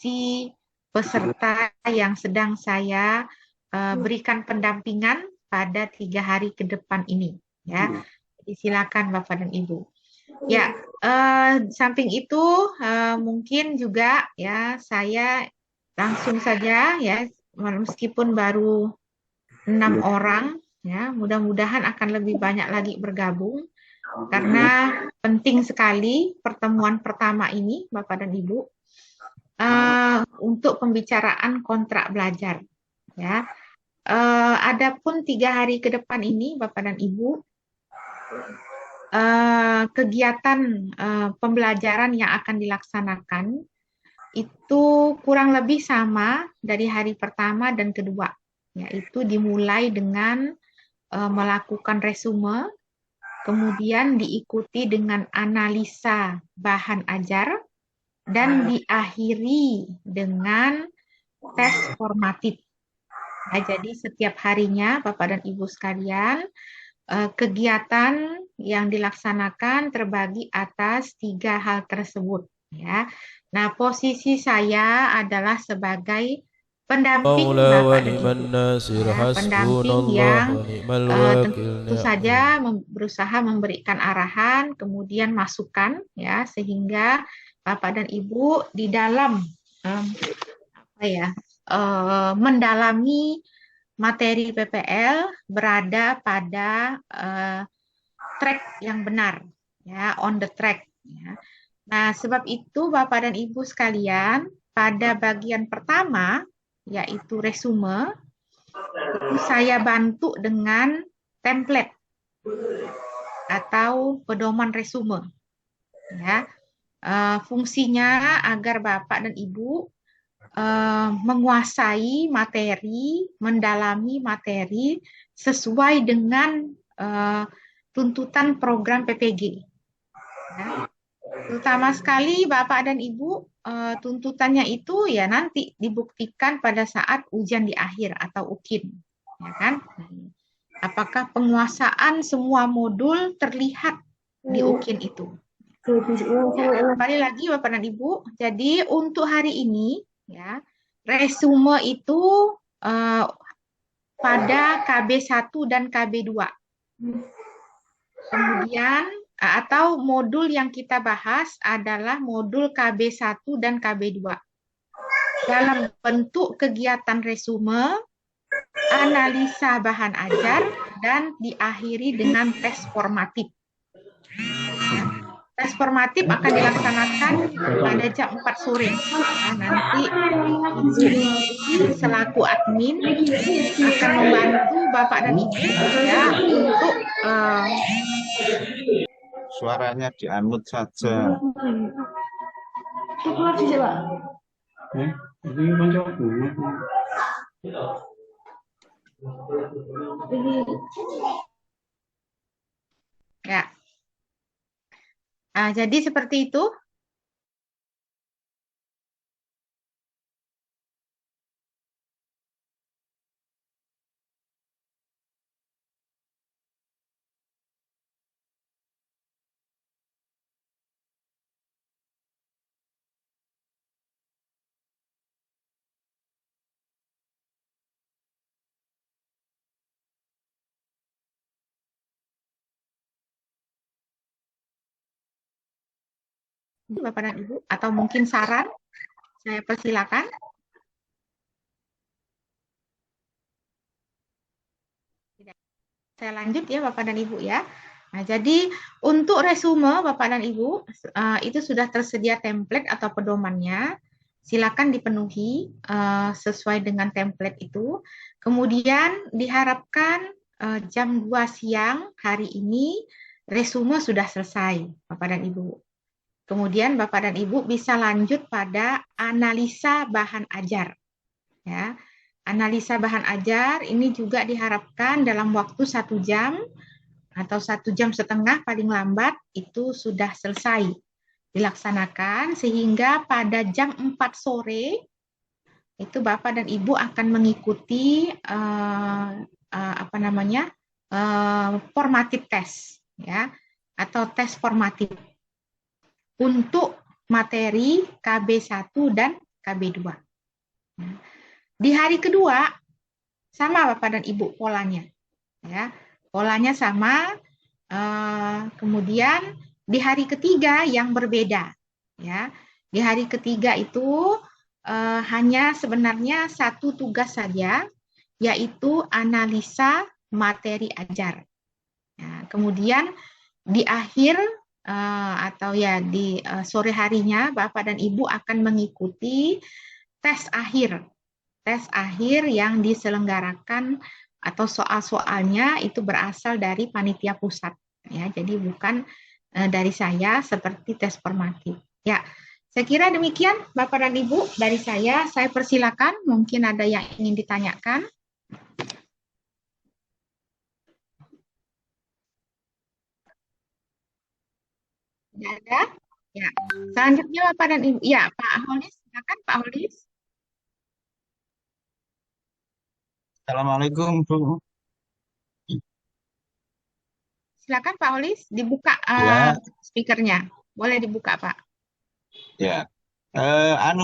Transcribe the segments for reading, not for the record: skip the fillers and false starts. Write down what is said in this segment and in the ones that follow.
kondisi peserta yang sedang saya berikan pendampingan pada 3 hari ke depan ini. Ya, jadi silakan Bapak dan Ibu. Ya, samping itu mungkin juga ya saya langsung saja ya, meskipun baru 6 orang ya, mudah-mudahan akan lebih banyak lagi bergabung karena penting sekali pertemuan pertama ini Bapak dan Ibu untuk pembicaraan kontrak belajar ya. Adapun 3 hari ke depan ini Bapak dan Ibu, kegiatan pembelajaran yang akan dilaksanakan itu kurang lebih sama dari hari pertama dan kedua, yaitu dimulai dengan melakukan resume, kemudian diikuti dengan analisa bahan ajar, dan diakhiri dengan tes formatif. Nah, jadi setiap harinya Bapak dan Ibu sekalian, kegiatan yang dilaksanakan terbagi atas 3 hal tersebut. Ya. Nah, posisi saya adalah sebagai pendamping Bapak dan Ibu. Ya, pendamping yang tentu saja berusaha memberikan arahan, kemudian masukan, ya, sehingga Bapak dan Ibu di dalam mendalami materi PPL berada pada track yang benar, ya, on the track. Ya. Nah, sebab itu Bapak dan Ibu sekalian, pada bagian pertama, yaitu resume, itu saya bantu dengan template atau pedoman resume. Ya. Fungsinya agar Bapak dan Ibu menguasai materi, mendalami materi sesuai dengan tuntutan program PPG. Ya. Terutama sekali Bapak dan Ibu, tuntutannya itu ya nanti dibuktikan pada saat ujian di akhir atau UKIN, ya kan? Apakah penguasaan semua modul terlihat di UKIN itu? Ya, kembali lagi Bapak dan Ibu, jadi untuk hari ini ya, resume itu pada KB1 dan KB2. Kemudian atau modul yang kita bahas adalah modul KB1 dan KB2. Dalam bentuk kegiatan resume, analisa bahan ajar, dan diakhiri dengan tes formatif. Tes formatif akan dilaksanakan pada jam 4 sore. Nah, nanti Ibu selaku admin akan membantu Bapak dan Ibu ya untuk suaranya di-unmute saja. Ya. Jadi seperti itu. Bapak dan Ibu, atau mungkin saran, saya persilakan. Saya lanjut ya Bapak dan Ibu ya. Nah, jadi untuk resume Bapak dan Ibu, itu sudah tersedia template atau pedomannya. Silakan dipenuhi sesuai dengan template itu. Kemudian diharapkan jam 2 siang hari ini resume sudah selesai Bapak dan Ibu. Kemudian Bapak dan Ibu bisa lanjut pada analisa bahan ajar. Ya. Analisa bahan ajar ini juga diharapkan dalam waktu 1 jam atau 1,5 jam paling lambat itu sudah selesai dilaksanakan, sehingga pada jam 4 sore itu Bapak dan Ibu akan mengikuti formative test, ya, atau tes formatif untuk materi KB1 dan KB2. Di hari kedua sama Bapak dan Ibu polanya, ya, polanya sama. Kemudian di hari ketiga yang berbeda, ya, di hari ketiga itu hanya sebenarnya satu tugas saja, yaitu analisa materi ajar. Nah, kemudian di akhir atau ya di sore harinya Bapak dan Ibu akan mengikuti tes akhir. Tes akhir yang diselenggarakan atau soal-soalnya itu berasal dari panitia pusat, ya. Jadi bukan dari saya seperti tes formatif. Ya, saya kira demikian Bapak dan Ibu dari saya. Saya persilakan, mungkin ada yang ingin ditanyakan. Tidak ada? Ya. Selanjutnya Bapak dan Ibu. Ya, Pak Holis, silakan Pak Holis. Assalamualaikum, Bu. Silakan Pak Holis, dibuka Ya, speakernya. Boleh dibuka, Pak. ya.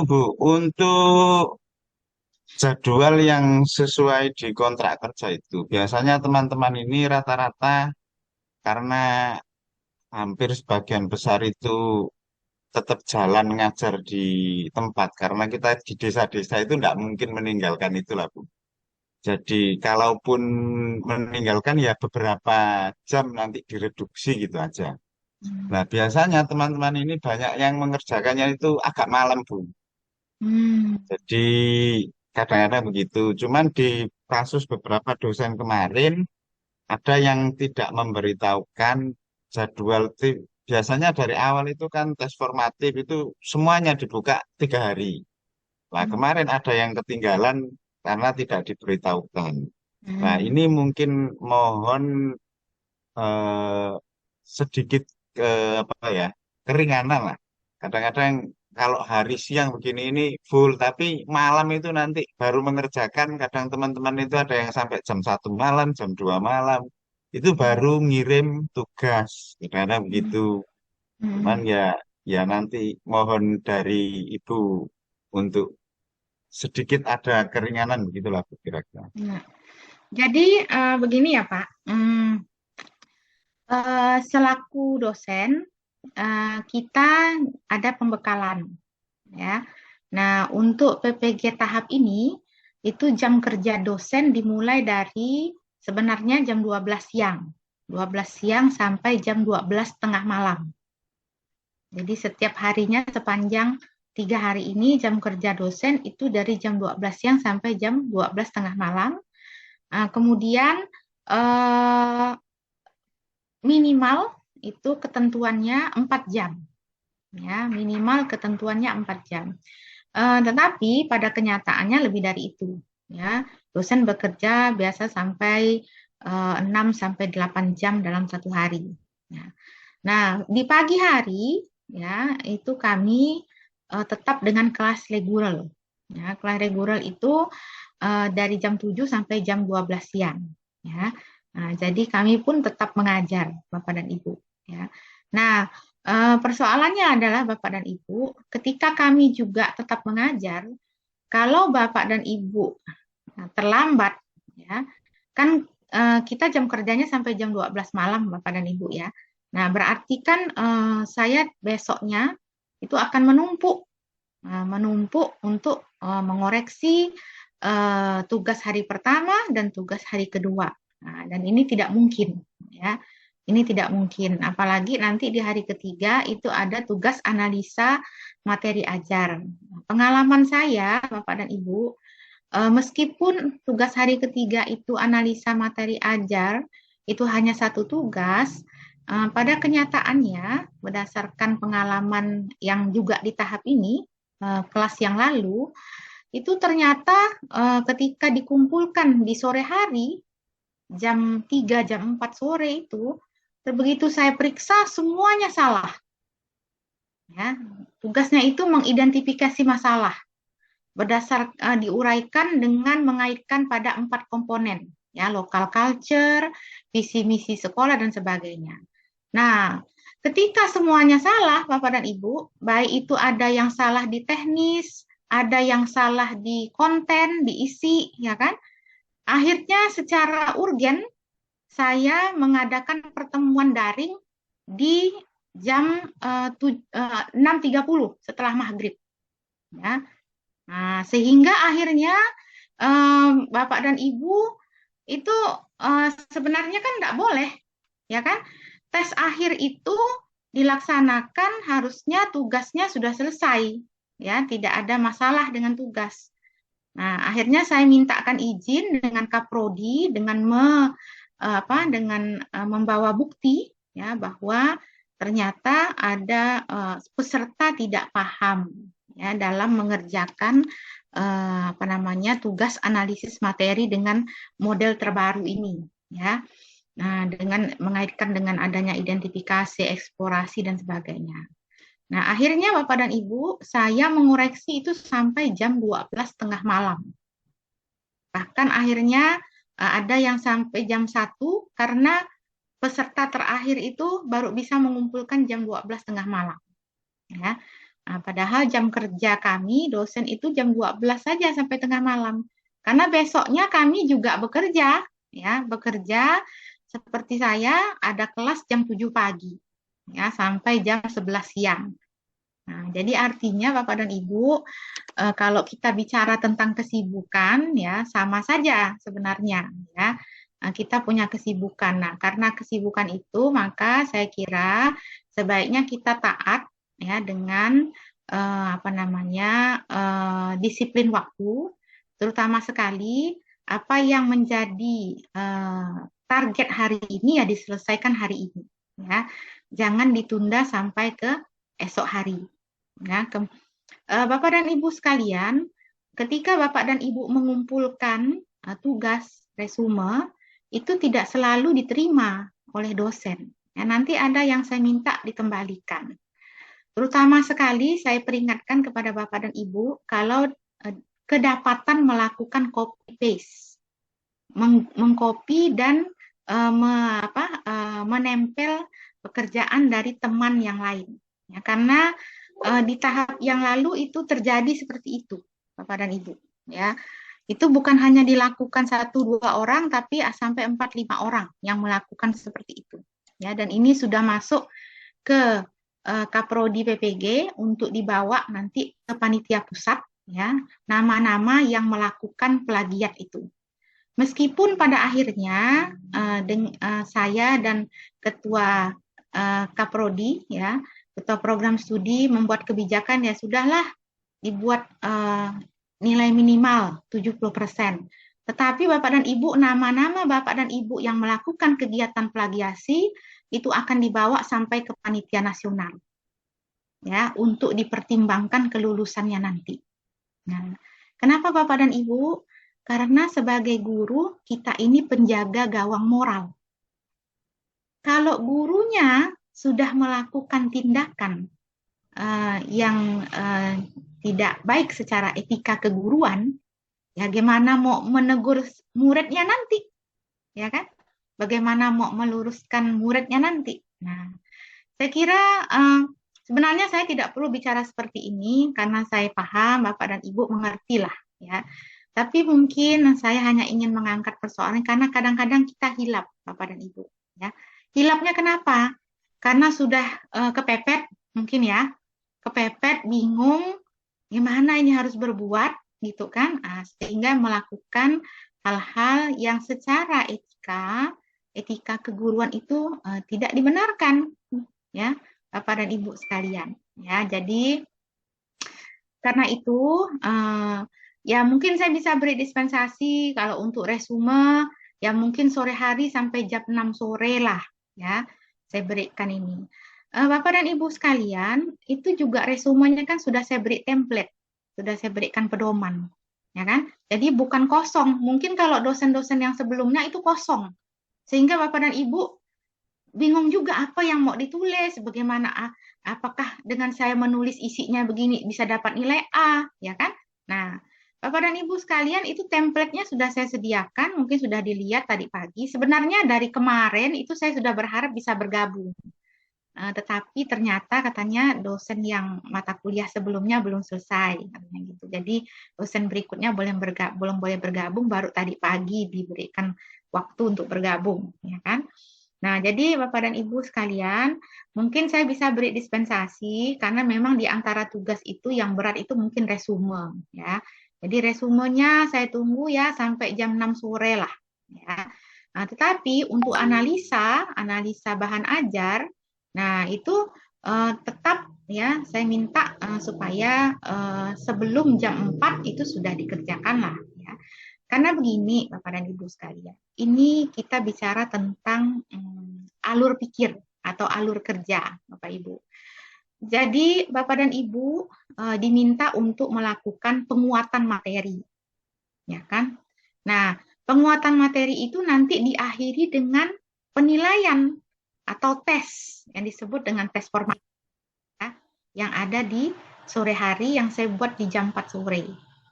Bu, untuk jadwal yang sesuai di kontrak kerja itu, biasanya teman-teman ini rata-rata karena hampir sebagian besar itu tetap jalan ngajar di tempat, karena kita di desa-desa itu tidak mungkin meninggalkan itulah, Bu. Jadi, kalaupun meninggalkan ya beberapa jam nanti direduksi gitu aja. Nah, biasanya teman-teman ini banyak yang mengerjakannya itu agak malam, Bu. Hmm. Jadi kadang-kadang begitu. Cuman di kasus beberapa dosen kemarin ada yang tidak memberitahukan jadwal. Biasanya dari awal itu kan tes formatif itu semuanya dibuka 3 hari. Nah, kemarin ada yang ketinggalan karena tidak diberitahukan. Nah, ini mungkin mohon eh, sedikit apa ya, keringanan lah. Kadang-kadang kalau hari siang begini ini full, tapi malam itu nanti baru mengerjakan. Kadang teman-teman itu ada yang sampai jam 1 malam, jam 2 malam, itu baru ngirim tugas. Kadang-kadang begitu. Cuman ya, ya nanti mohon dari Ibu untuk sedikit ada keringanan begitulah kira-kira. Nah, jadi begini ya Pak. Selaku dosen kita ada pembekalan, ya. Nah, untuk PPG tahap ini itu jam kerja dosen dimulai dari sebenarnya jam 12 siang. 12 siang sampai jam 12 tengah malam. Jadi setiap harinya sepanjang 3 hari ini jam kerja dosen itu dari jam 12 siang sampai jam 12 tengah malam. Kemudian minimal itu ketentuannya 4 jam. Ya, minimal ketentuannya 4 jam. Tetapi pada kenyataannya lebih dari itu. Ya, dosen bekerja biasa sampai 6 sampai 8 jam dalam satu hari. Ya. Nah, di pagi hari ya itu kami tetap dengan kelas reguler. Ya, kelas reguler itu dari jam 7 sampai jam 12 siang. Ya. Nah, jadi kami pun tetap mengajar Bapak dan Ibu. Ya. Nah, persoalannya adalah Bapak dan Ibu, ketika kami juga tetap mengajar, kalau Bapak dan Ibu terlambat, ya, kan kita jam kerjanya sampai jam 12 malam Bapak dan Ibu ya. Nah, berarti kan saya besoknya itu akan menumpuk untuk mengoreksi tugas hari pertama dan tugas hari kedua. Nah, dan ini tidak mungkin, ya. Ini tidak mungkin, apalagi nanti di hari ketiga itu ada tugas analisa materi ajar. Pengalaman saya, Bapak dan Ibu, meskipun tugas hari ketiga itu analisa materi ajar, itu hanya satu tugas, pada kenyataannya, berdasarkan pengalaman yang juga di tahap ini, kelas yang lalu, itu ternyata ketika dikumpulkan di sore hari, jam 3, jam 4 sore itu, begitu saya periksa semuanya salah. Ya, tugasnya itu mengidentifikasi masalah. Diuraikan dengan mengaitkan pada 4 komponen, ya, local culture, visi misi sekolah dan sebagainya. Nah, ketika semuanya salah, Bapak dan Ibu, baik itu ada yang salah di teknis, ada yang salah di konten, diisi, ya kan? Akhirnya secara urgen saya mengadakan pertemuan daring di jam 6.30 setelah maghrib. Ya. Nah, sehingga akhirnya Bapak dan Ibu itu sebenarnya kan nggak boleh, ya kan? Tes akhir itu dilaksanakan harusnya tugasnya sudah selesai, ya, tidak ada masalah dengan tugas. Nah, akhirnya saya mintakan izin dengan Kaprodi dengan membawa bukti ya bahwa ternyata ada peserta tidak paham ya dalam mengerjakan tugas analisis materi dengan model terbaru ini ya. Nah, dengan mengaitkan dengan adanya identifikasi, eksplorasi dan sebagainya. Nah, akhirnya Bapak dan Ibu, saya mengoreksi itu sampai jam 12 tengah malam. Bahkan akhirnya ada yang sampai jam 1 karena peserta terakhir itu baru bisa mengumpulkan jam 12 tengah malam. Ya. Nah, padahal jam kerja kami, dosen itu jam 12 saja sampai tengah malam. Karena besoknya kami juga bekerja, ya, bekerja seperti saya ada kelas jam 7 pagi, ya, sampai jam 11 siang. Nah, jadi artinya Bapak dan Ibu, kalau kita bicara tentang kesibukan, ya sama saja sebenarnya, ya. Kita punya kesibukan. Nah, karena kesibukan itu, maka saya kira sebaiknya kita taat, ya, dengan disiplin waktu, terutama sekali apa yang menjadi target hari ini ya diselesaikan hari ini, ya. Jangan ditunda sampai ke esok hari. Ya, Bapak dan Ibu sekalian, ketika Bapak dan Ibu mengumpulkan tugas resume, itu tidak selalu diterima oleh dosen. Ya, nanti ada yang saya minta dikembalikan. Terutama sekali saya peringatkan kepada Bapak dan Ibu kalau kedapatan melakukan copy paste, mengcopy dan menempel pekerjaan dari teman yang lain. Ya, karena di tahap yang lalu itu terjadi seperti itu, Bapak dan Ibu. Ya, itu bukan hanya dilakukan 1-2 orang, tapi sampai 4-5 orang yang melakukan seperti itu. Ya, dan ini sudah masuk ke Kaprodi PPG untuk dibawa nanti ke panitia pusat. Ya, nama-nama yang melakukan plagiat itu. Meskipun pada akhirnya saya dan Ketua Kaprodi, ya, Ketua Program Studi membuat kebijakan ya sudahlah dibuat nilai minimal 70%. Tetapi Bapak dan Ibu, nama-nama Bapak dan Ibu yang melakukan kegiatan plagiasi itu akan dibawa sampai ke panitia nasional, ya, untuk dipertimbangkan kelulusannya nanti. Nah, kenapa Bapak dan Ibu? Karena sebagai guru, kita ini penjaga gawang moral. Kalau gurunya sudah melakukan tindakan yang tidak baik secara etika keguruan, ya gimana mau menegur muridnya nanti, ya kan? Bagaimana mau meluruskan muridnya nanti? Nah, saya kira sebenarnya saya tidak perlu bicara seperti ini karena saya paham Bapak dan Ibu mengerti lah, ya. Tapi mungkin saya hanya ingin mengangkat persoalan karena kadang-kadang kita hilap, Bapak dan Ibu. Ya. Hilapnya kenapa? Karena sudah kepepet, mungkin ya, kepepet, bingung, gimana ini harus berbuat, gitu kan? Sehingga melakukan hal-hal yang secara etika keguruan itu tidak dibenarkan, ya, Bapak dan Ibu sekalian. Ya, jadi karena itu ya mungkin saya bisa beri dispensasi kalau untuk resume ya mungkin sore hari sampai jam 6 sore lah ya saya berikan ini. Bapak dan Ibu sekalian, itu juga resumenya kan sudah saya beri template, sudah saya berikan pedoman, ya kan? Jadi bukan kosong. Mungkin kalau dosen-dosen yang sebelumnya itu kosong, sehingga Bapak dan Ibu bingung juga apa yang mau ditulis, bagaimana, apakah dengan saya menulis isinya begini bisa dapat nilai A, ya kan? Nah, Bapak dan Ibu sekalian, itu template-nya sudah saya sediakan, mungkin sudah dilihat tadi pagi. Sebenarnya dari kemarin itu saya sudah berharap bisa bergabung. tetapi ternyata katanya dosen yang mata kuliah sebelumnya belum selesai, katanya gitu. Jadi dosen berikutnya belum boleh bergabung, baru tadi pagi diberikan waktu untuk bergabung, ya kan? Nah, jadi Bapak dan Ibu sekalian, mungkin saya bisa beri dispensasi karena memang di antara tugas itu yang berat itu mungkin resume, ya. Jadi resumenya saya tunggu ya sampai jam 6 sore lah, ya. Nah, tetapi untuk analisa bahan ajar, nah itu tetap ya saya minta supaya sebelum jam 4 itu sudah dikerjakan lah, ya. Karena begini, Bapak dan Ibu sekalian, ini kita bicara tentang alur pikir atau alur kerja, Bapak Ibu. Jadi, Bapak dan Ibu diminta untuk melakukan penguatan materi, ya kan? Nah, penguatan materi itu nanti diakhiri dengan penilaian atau tes yang disebut dengan tes formal, ya, yang ada di sore hari yang saya buat di jam 4 sore.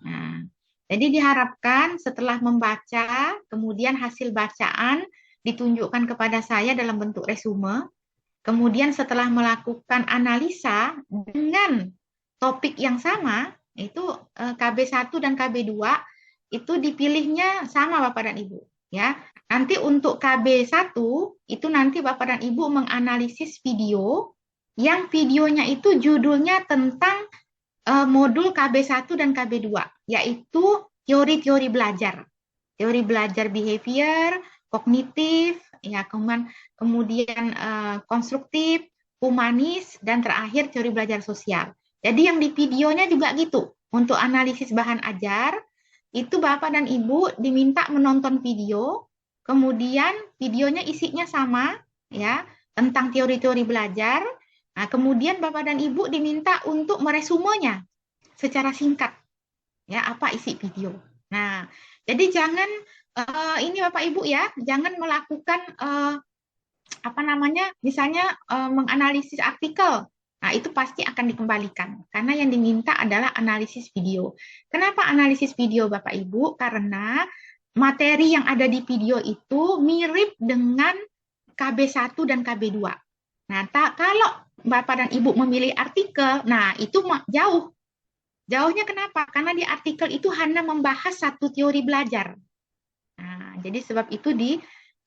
Nah, jadi diharapkan setelah membaca, kemudian hasil bacaan ditunjukkan kepada saya dalam bentuk resume, kemudian setelah melakukan analisa dengan topik yang sama, itu KB1 dan KB2 itu dipilihnya sama Bapak dan Ibu, ya. Nanti untuk KB1 itu nanti Bapak dan Ibu menganalisis video yang videonya itu judulnya tentang modul KB1 dan KB2, yaitu teori-teori belajar. Teori belajar behavior, kognitif, ya, kemudian konstruktif, humanis, dan terakhir teori belajar sosial. Jadi yang di videonya juga gitu. Untuk analisis bahan ajar, itu Bapak dan Ibu diminta menonton video, kemudian videonya isinya sama, ya, tentang teori-teori belajar. Nah, kemudian Bapak dan Ibu diminta untuk meresumenya secara singkat, ya, apa isi video. Nah, jadi jangan ini Bapak Ibu ya, jangan melakukan apa namanya, misalnya menganalisis artikel. Nah, itu pasti akan dikembalikan karena yang diminta adalah analisis video. Kenapa analisis video Bapak Ibu? Karena materi yang ada di video itu mirip dengan KB1 dan KB2. Nah, kalau Bapak dan Ibu memilih artikel, nah itu jauh. Jauhnya kenapa? Karena di artikel itu hanya membahas satu teori belajar. Nah, jadi sebab itu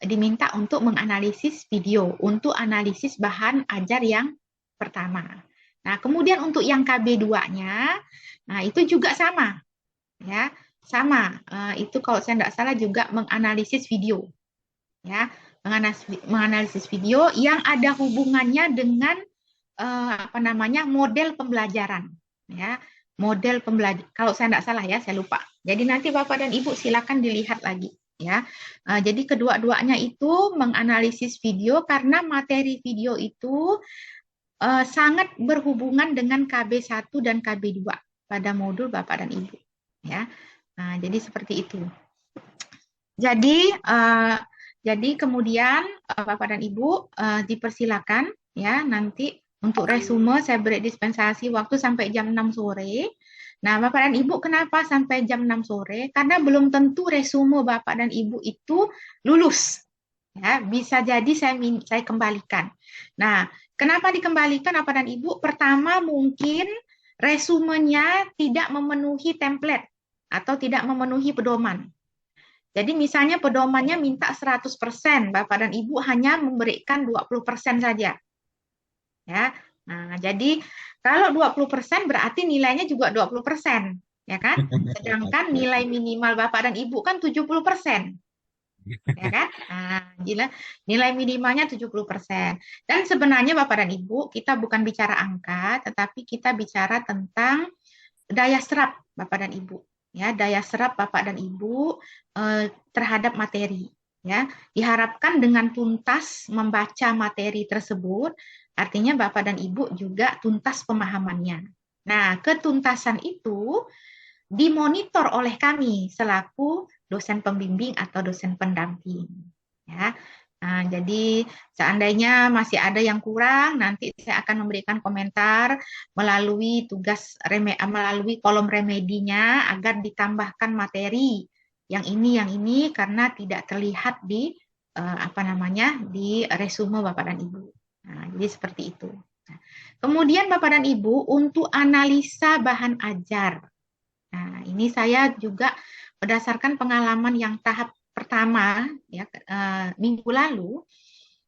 diminta untuk menganalisis video, untuk analisis bahan ajar yang pertama. Nah, kemudian untuk yang KB2-nya, nah itu juga sama, ya, sama. Itu kalau saya tidak salah juga menganalisis video, ya, menganalisis video yang ada hubungannya dengan apa namanya model pembelajaran, ya, model pembelajaran. Kalau saya tidak salah ya, saya lupa. Jadi nanti Bapak dan Ibu silakan dilihat lagi, ya. Jadi kedua-duanya itu menganalisis video karena materi video itu sangat berhubungan dengan KB1 dan KB2 pada modul Bapak dan Ibu, ya. Jadi seperti itu. Jadi kemudian Bapak dan Ibu dipersilakan ya nanti untuk resume saya beri dispensasi waktu sampai jam 6 sore. Nah, Bapak dan Ibu kenapa sampai jam 6 sore? Karena belum tentu resume Bapak dan Ibu itu lulus. Ya, bisa jadi saya kembalikan. Nah, kenapa dikembalikan Bapak dan Ibu? Pertama mungkin resumenya tidak memenuhi template atau tidak memenuhi pedoman. Jadi misalnya pedomannya minta 100%, Bapak dan Ibu hanya memberikan 20% saja. Ya. Nah, jadi kalau 20% berarti nilainya juga 20%, ya kan? Sedangkan nilai minimal Bapak dan Ibu kan 70%. Ya kan? Nah, nilai minimalnya 70%. Dan sebenarnya Bapak dan Ibu, kita bukan bicara angka, tetapi kita bicara tentang daya serap Bapak dan Ibu. Ya, daya serap Bapak dan Ibu terhadap materi. Ya, diharapkan dengan tuntas membaca materi tersebut, artinya Bapak dan Ibu juga tuntas pemahamannya. Nah, ketuntasan itu dimonitor oleh kami selaku dosen pembimbing atau dosen pendamping. Ya, nah, jadi seandainya masih ada yang kurang, nanti saya akan memberikan komentar melalui melalui kolom remedinya agar ditambahkan materi yang ini karena tidak terlihat di apa namanya di resume Bapak dan Ibu. Nah, jadi seperti itu. Nah, kemudian Bapak dan Ibu untuk analisa bahan ajar. Nah, ini saya juga berdasarkan pengalaman yang tahap pertama ya minggu lalu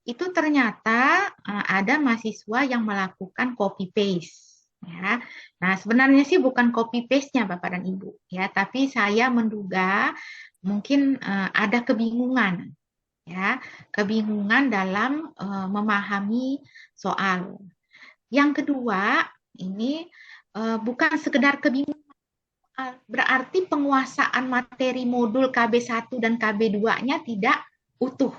itu ternyata ada mahasiswa yang melakukan copy paste ya. Nah, sebenarnya sih bukan copy paste-nya Bapak dan Ibu ya, tapi saya menduga mungkin ada kebingungan ya, kebingungan dalam memahami soal. Yang kedua, ini bukan sekedar kebingungan, berarti penguasaan materi modul KB1 dan KB2-nya tidak utuh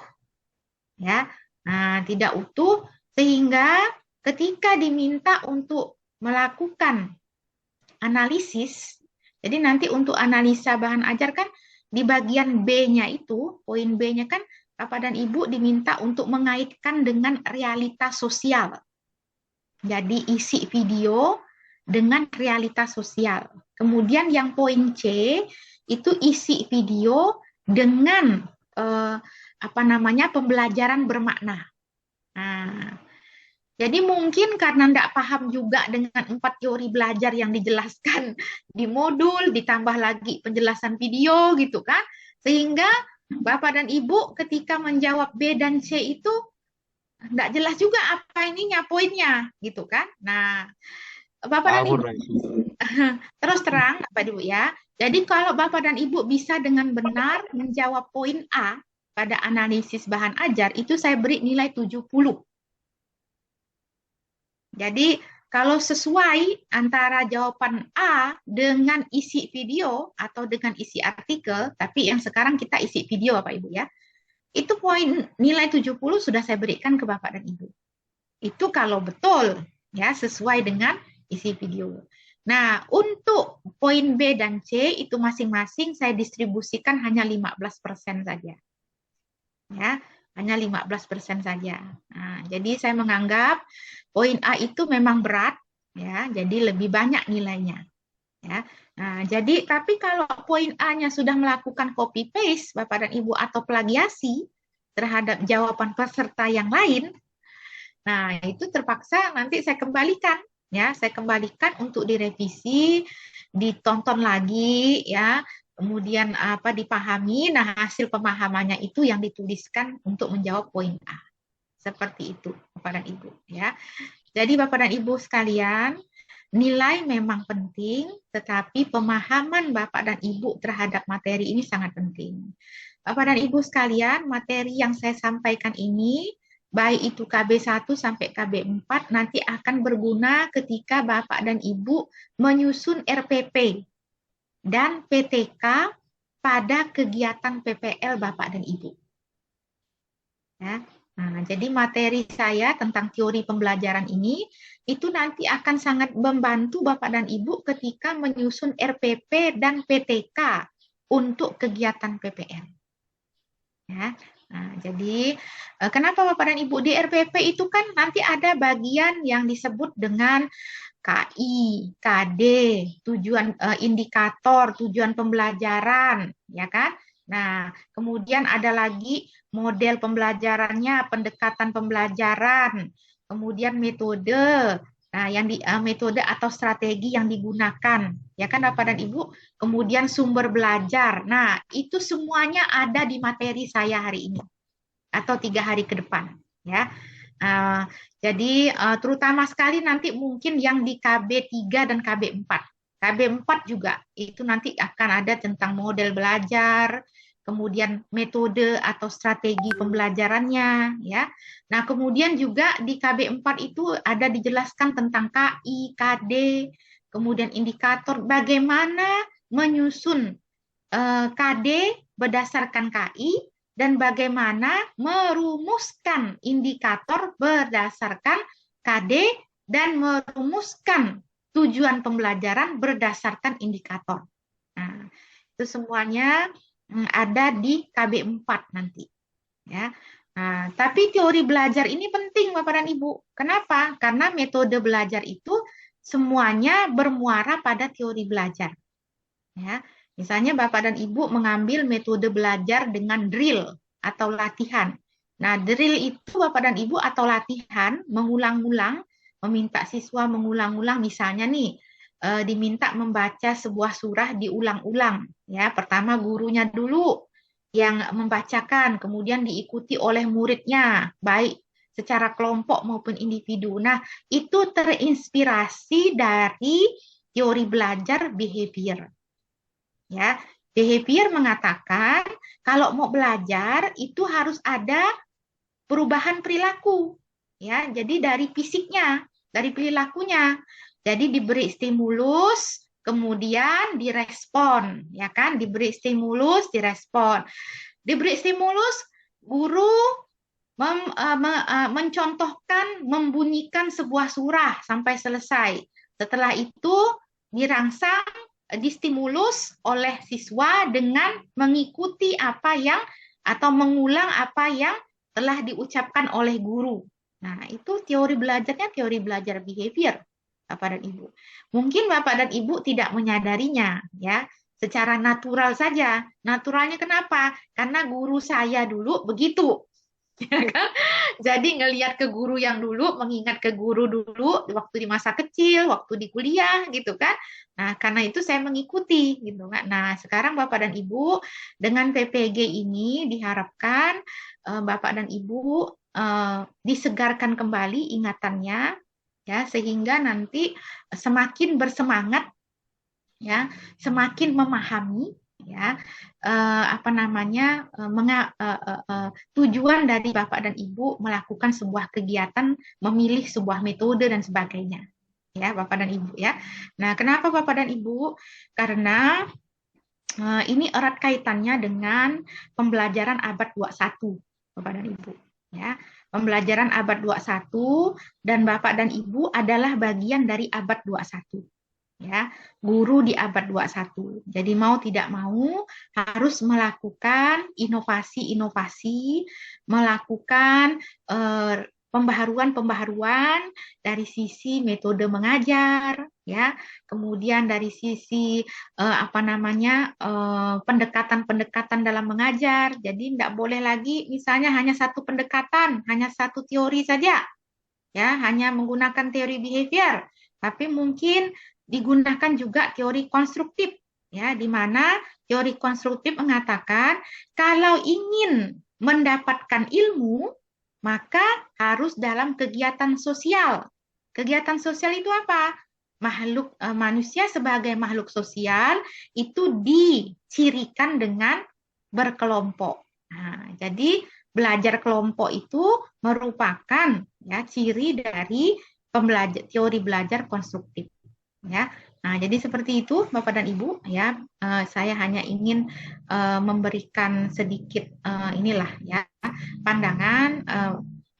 ya. Nah, tidak utuh sehingga ketika diminta untuk melakukan analisis, jadi nanti untuk analisa bahan ajar kan di bagian B-nya itu, poin B-nya kan Bapak dan Ibu diminta untuk mengaitkan dengan realitas sosial. Jadi isi video dengan realitas sosial. Kemudian yang poin C itu isi video dengan pembelajaran bermakna. Nah, jadi mungkin karena tidak paham juga dengan 4 teori belajar yang dijelaskan di modul, ditambah lagi penjelasan video gitu kan, sehingga Bapak dan Ibu ketika menjawab B dan C itu tidak jelas juga apa ininya poinnya gitu kan. Nah, Bapak dan Ibu terus terang Bapak Ibu ya. Jadi kalau Bapak dan Ibu bisa dengan benar menjawab poin A pada analisis bahan ajar itu saya beri nilai 70. Jadi kalau sesuai antara jawaban A dengan isi video atau dengan isi artikel, tapi yang sekarang kita isi video Bapak Ibu ya. Itu poin nilai 70 sudah saya berikan ke Bapak dan Ibu. Itu kalau betul ya sesuai dengan isi video. Nah, untuk poin B dan C itu masing-masing saya distribusikan hanya 15% saja. Ya, hanya 15% saja. Nah, jadi saya menganggap poin A itu memang berat ya, jadi lebih banyak nilainya. Ya. Nah, jadi tapi kalau poin A-nya sudah melakukan copy paste Bapak dan Ibu atau plagiasi terhadap jawaban peserta yang lain, nah itu terpaksa nanti saya kembalikan ya, saya kembalikan untuk direvisi, ditonton lagi ya, kemudian dipahami. Nah, hasil pemahamannya itu yang dituliskan untuk menjawab poin A. Seperti itu Bapak dan Ibu ya. Jadi Bapak dan Ibu sekalian, nilai memang penting, tetapi pemahaman Bapak dan Ibu terhadap materi ini sangat penting. Bapak dan Ibu sekalian, materi yang saya sampaikan ini, baik itu KB1 sampai KB4, nanti akan berguna ketika Bapak dan Ibu menyusun RPP dan PTK pada kegiatan PPL Bapak dan Ibu. Ya. Nah, jadi materi saya tentang teori pembelajaran ini itu nanti akan sangat membantu Bapak dan Ibu ketika menyusun RPP dan PTK untuk kegiatan PPL. Ya. Nah, jadi kenapa Bapak dan Ibu di RPP itu kan nanti ada bagian yang disebut dengan KI, KD, tujuan indikator, tujuan pembelajaran, ya kan? Nah, kemudian ada lagi model pembelajarannya, pendekatan pembelajaran, kemudian metode, nah yang metode atau strategi yang digunakan, ya kan Bapak dan Ibu. Kemudian sumber belajar. Nah, itu semuanya ada di materi saya hari ini atau 3 hari ke depan, ya. Jadi terutama sekali nanti mungkin yang di KB3 dan KB4. KB4 juga itu nanti akan ada tentang model belajar, kemudian metode atau strategi pembelajarannya ya. Nah, kemudian juga di KB4 itu ada dijelaskan tentang KI, KD, kemudian indikator bagaimana menyusun KD berdasarkan KI dan bagaimana merumuskan indikator berdasarkan KD dan merumuskan tujuan pembelajaran berdasarkan indikator. Nah, itu semuanya ada di KB4 nanti. Ya. Nah, tapi teori belajar ini penting Bapak dan Ibu. Kenapa? Karena metode belajar itu semuanya bermuara pada teori belajar. Ya. Misalnya Bapak dan Ibu mengambil metode belajar dengan drill atau latihan. Nah, drill itu Bapak dan Ibu atau latihan mengulang-ulang, meminta siswa mengulang-ulang, misalnya nih diminta membaca sebuah surah diulang-ulang. Ya, pertama gurunya dulu yang membacakan, kemudian diikuti oleh muridnya, baik secara kelompok maupun individu. Nah, itu terinspirasi dari teori belajar behavior. Ya, behavior mengatakan kalau mau belajar itu harus ada perubahan perilaku. Ya, jadi dari fisiknya, dari perilakunya. Jadi diberi stimulus, kemudian direspon, ya kan? Diberi stimulus, direspon. Diberi stimulus, guru mencontohkan membunyikan sebuah surah sampai selesai. Setelah itu dirangsang, distimulus oleh siswa dengan mengikuti apa yang atau mengulang apa yang telah diucapkan oleh guru. Nah, itu teori belajarnya teori belajar behavior, Bapak dan Ibu. Mungkin Bapak dan Ibu tidak menyadarinya, ya. Secara natural saja. Naturalnya kenapa? Karena guru saya dulu begitu. Ya kan? Jadi ngelihat ke guru yang dulu, mengingat ke guru dulu waktu di masa kecil, waktu di kuliah gitu kan. Nah, karena itu saya mengikuti gitu kan. Nah, sekarang Bapak dan Ibu dengan PPG ini diharapkan Bapak dan Ibu disegarkan kembali ingatannya ya sehingga nanti semakin bersemangat ya, semakin memahami ya apa namanya tujuan dari Bapak dan Ibu melakukan sebuah kegiatan, memilih sebuah metode dan sebagainya. Ya, Bapak dan Ibu ya. Nah, kenapa Bapak dan Ibu? Karena ini erat kaitannya dengan pembelajaran abad 21, Bapak dan Ibu ya. Pembelajaran abad 21 dan Bapak dan Ibu adalah bagian dari abad 21 ya, guru di abad 21. Jadi mau tidak mau harus melakukan inovasi-inovasi, melakukan pembaharuan-pembaharuan dari sisi metode mengajar ya, kemudian dari sisi apa namanya pendekatan-pendekatan dalam mengajar. Jadi tidak boleh lagi misalnya hanya satu pendekatan, hanya satu teori saja ya, hanya menggunakan teori behavior, tapi mungkin digunakan juga teori konstruktif ya, di mana teori konstruktif mengatakan kalau ingin mendapatkan ilmu maka harus dalam kegiatan sosial. Kegiatan sosial itu apa? Manusia sebagai makhluk sosial itu dicirikan dengan berkelompok. Nah, jadi belajar kelompok itu merupakan ya ciri dari teori belajar konstruktif ya. Nah, jadi seperti itu Bapak dan Ibu ya. Saya hanya ingin memberikan sedikit inilah ya pandangan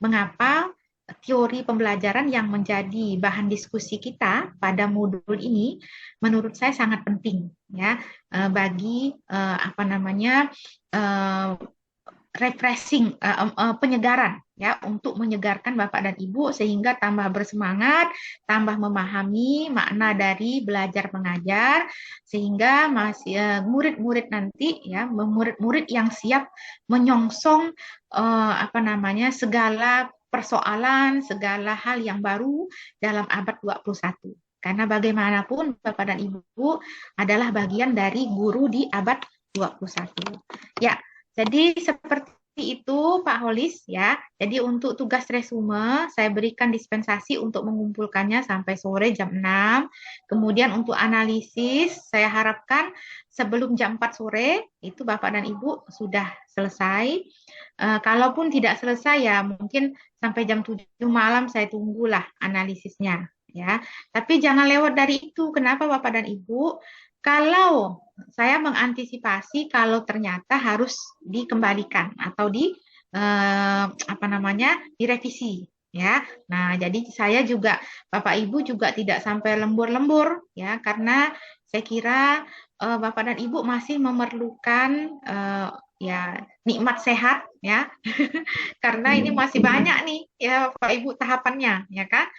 mengapa teori pembelajaran yang menjadi bahan diskusi kita pada modul ini menurut saya sangat penting ya bagi apa namanya refreshing, penyegaran ya untuk menyegarkan Bapak dan Ibu sehingga tambah bersemangat, tambah memahami makna dari belajar mengajar sehingga masih murid-murid nanti ya murid-murid yang siap menyongsong apa namanya segala persoalan, segala hal yang baru dalam abad 21. Karena bagaimanapun Bapak dan Ibu adalah bagian dari guru di abad 21. Ya, jadi seperti itu Pak Holis ya. Jadi untuk tugas resume saya berikan dispensasi untuk mengumpulkannya sampai sore jam 6. Kemudian untuk analisis saya harapkan sebelum jam 4 sore itu Bapak dan Ibu sudah selesai. Kalaupun tidak selesai ya mungkin sampai jam 7 malam saya tunggulah analisisnya ya. Tapi jangan lewat dari itu. Kenapa Bapak dan Ibu? Kalau saya mengantisipasi kalau ternyata harus dikembalikan atau apa namanya direvisi ya. Nah, jadi saya juga Bapak Ibu juga tidak sampai lembur-lembur ya karena saya kira Bapak dan Ibu masih memerlukan ya nikmat sehat ya karena ini masih banyak nih ya Bapak Ibu tahapannya ya kan.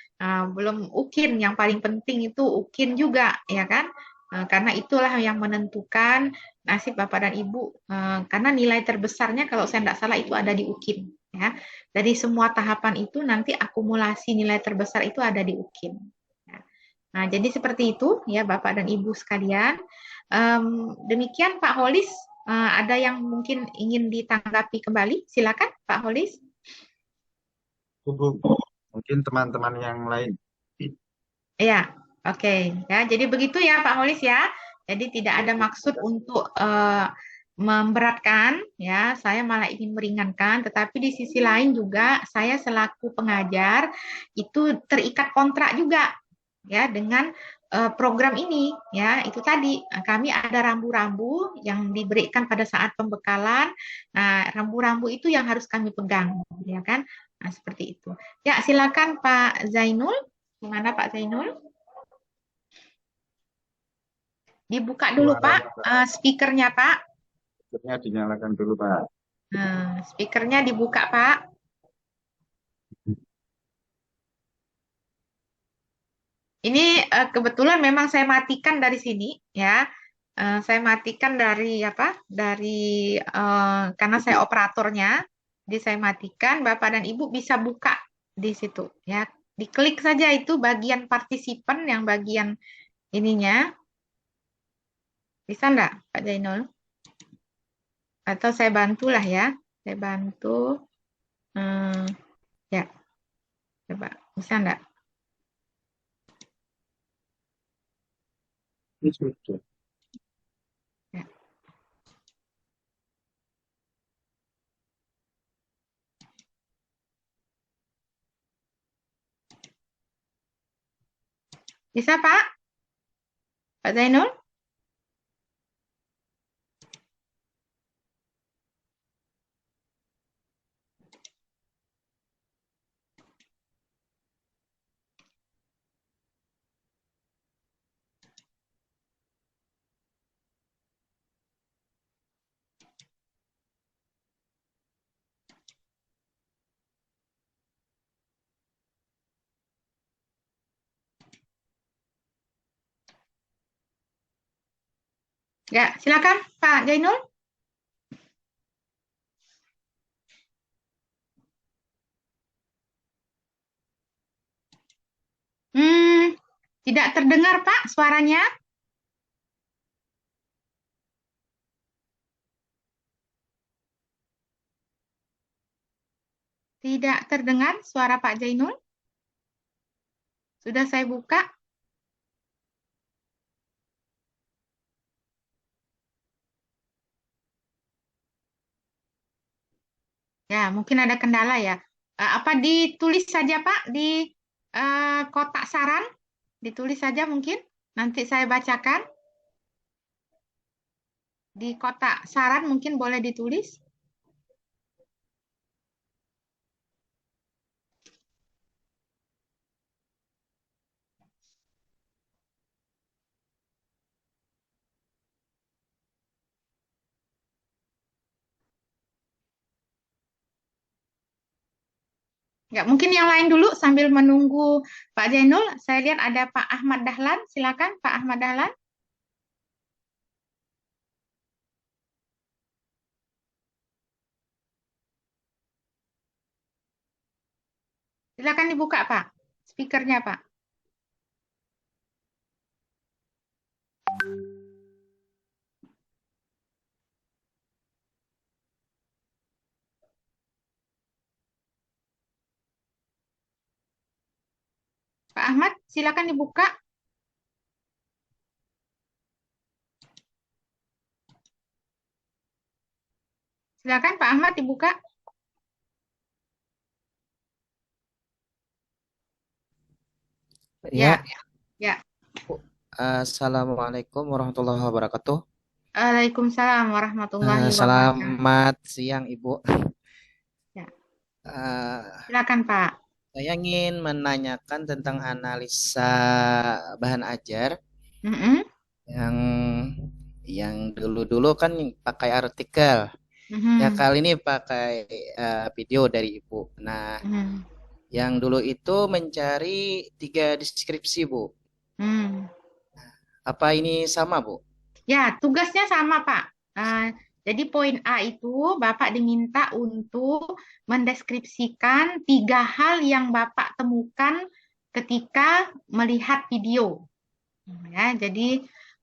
Belum UKIN yang paling penting itu UKIN juga ya kan. Karena itulah yang menentukan nasib Bapak dan Ibu. Karena nilai terbesarnya kalau saya tidak salah itu ada di UKIN. Ya. Dari semua tahapan itu nanti akumulasi nilai terbesar itu ada di UKIN. Ya. Nah, jadi seperti itu ya Bapak dan Ibu sekalian. Demikian Pak Holis, ada yang mungkin ingin ditanggapi kembali? Silakan Pak Holis. Mungkin teman-teman yang lain. Ya, oke. Ya, jadi begitu ya Pak Holis ya. Jadi tidak ada maksud untuk memberatkan ya, saya malah ingin meringankan, tetapi di sisi lain juga saya selaku pengajar itu terikat kontrak juga ya dengan program ini ya. Itu tadi kami ada rambu-rambu yang diberikan pada saat pembekalan. Nah, rambu-rambu itu yang harus kami pegang ya kan. Nah, seperti itu. Ya, silakan Pak Zainul. Gimana Pak Zainul? Dibuka dulu Pak, speakernya Pak. Speakernya dinyalakan dulu, Pak. Nah, speakernya dibuka Pak. Ini kebetulan memang saya matikan dari sini ya. Saya matikan dari apa? Dari karena saya operatornya, jadi saya matikan. Bapak dan Ibu bisa buka di situ ya. Diklik saja itu bagian partisipan yang bagian ininya. Bisa enggak Pak Zainul? Atau saya bantulah ya. Saya bantu. Hmm, ya, coba. Bisa enggak? Ini sudah. Ya. Bisa Pak? Pak Zainul? Ya, silakan Pak Zainul. Hmm, tidak terdengar Pak suaranya. Tidak terdengar suara Pak Zainul. Sudah saya buka. Ya, mungkin ada kendala ya. Apa ditulis saja Pak di kotak saran? Ditulis saja mungkin. Nanti saya bacakan. Di kotak saran mungkin boleh ditulis. Ya, mungkin yang lain dulu sambil menunggu Pak Zainul. Saya lihat ada Pak Ahmad Dahlan. Silakan Pak Ahmad Dahlan. Silakan dibuka Pak. Speakernya Pak. Pak Ahmad, silakan dibuka. Silakan Pak Ahmad dibuka. Ya, Ya, ya. Assalamualaikum warahmatullahi wabarakatuh. Waalaikumsalam warahmatullahi wabarakatuh. Selamat siang, Ibu. Ya, Eh, silakan Pak. saya ingin menanyakan tentang analisa bahan ajar Mm-mm, yang dulu-dulu kan pakai artikel. Ya, mhm, kali ini pakai video dari Ibu. Nah, mhm, yang dulu itu mencari 3 deskripsi, Bu. hmm. Apa ini sama, Bu? Ya, tugasnya sama Pak. Jadi poin A itu Bapak diminta untuk mendeskripsikan 3 hal yang Bapak temukan ketika melihat video. Ya, jadi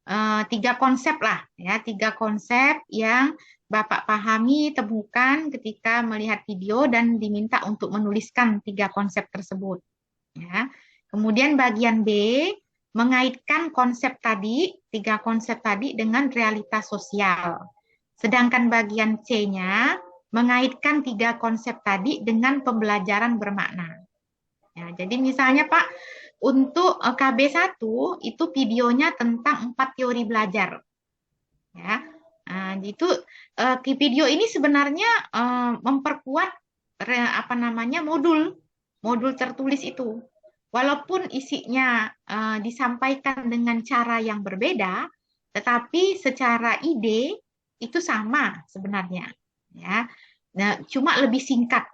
3 konsep lah, ya, 3 konsep yang Bapak pahami, temukan ketika melihat video dan diminta untuk menuliskan 3 konsep tersebut. Ya. Kemudian bagian B, mengaitkan konsep tadi, 3 konsep tadi dengan realitas sosial. Sedangkan bagian C-nya, mengaitkan 3 konsep tadi dengan pembelajaran bermakna. Ya, jadi misalnya Pak, untuk KB1 itu videonya tentang 4 teori belajar. Ya, nah, itu video ini sebenarnya memperkuat apa namanya modul tertulis itu. Walaupun isinya disampaikan dengan cara yang berbeda, tetapi secara ide itu sama sebenarnya. Ya, nah, cuma lebih singkat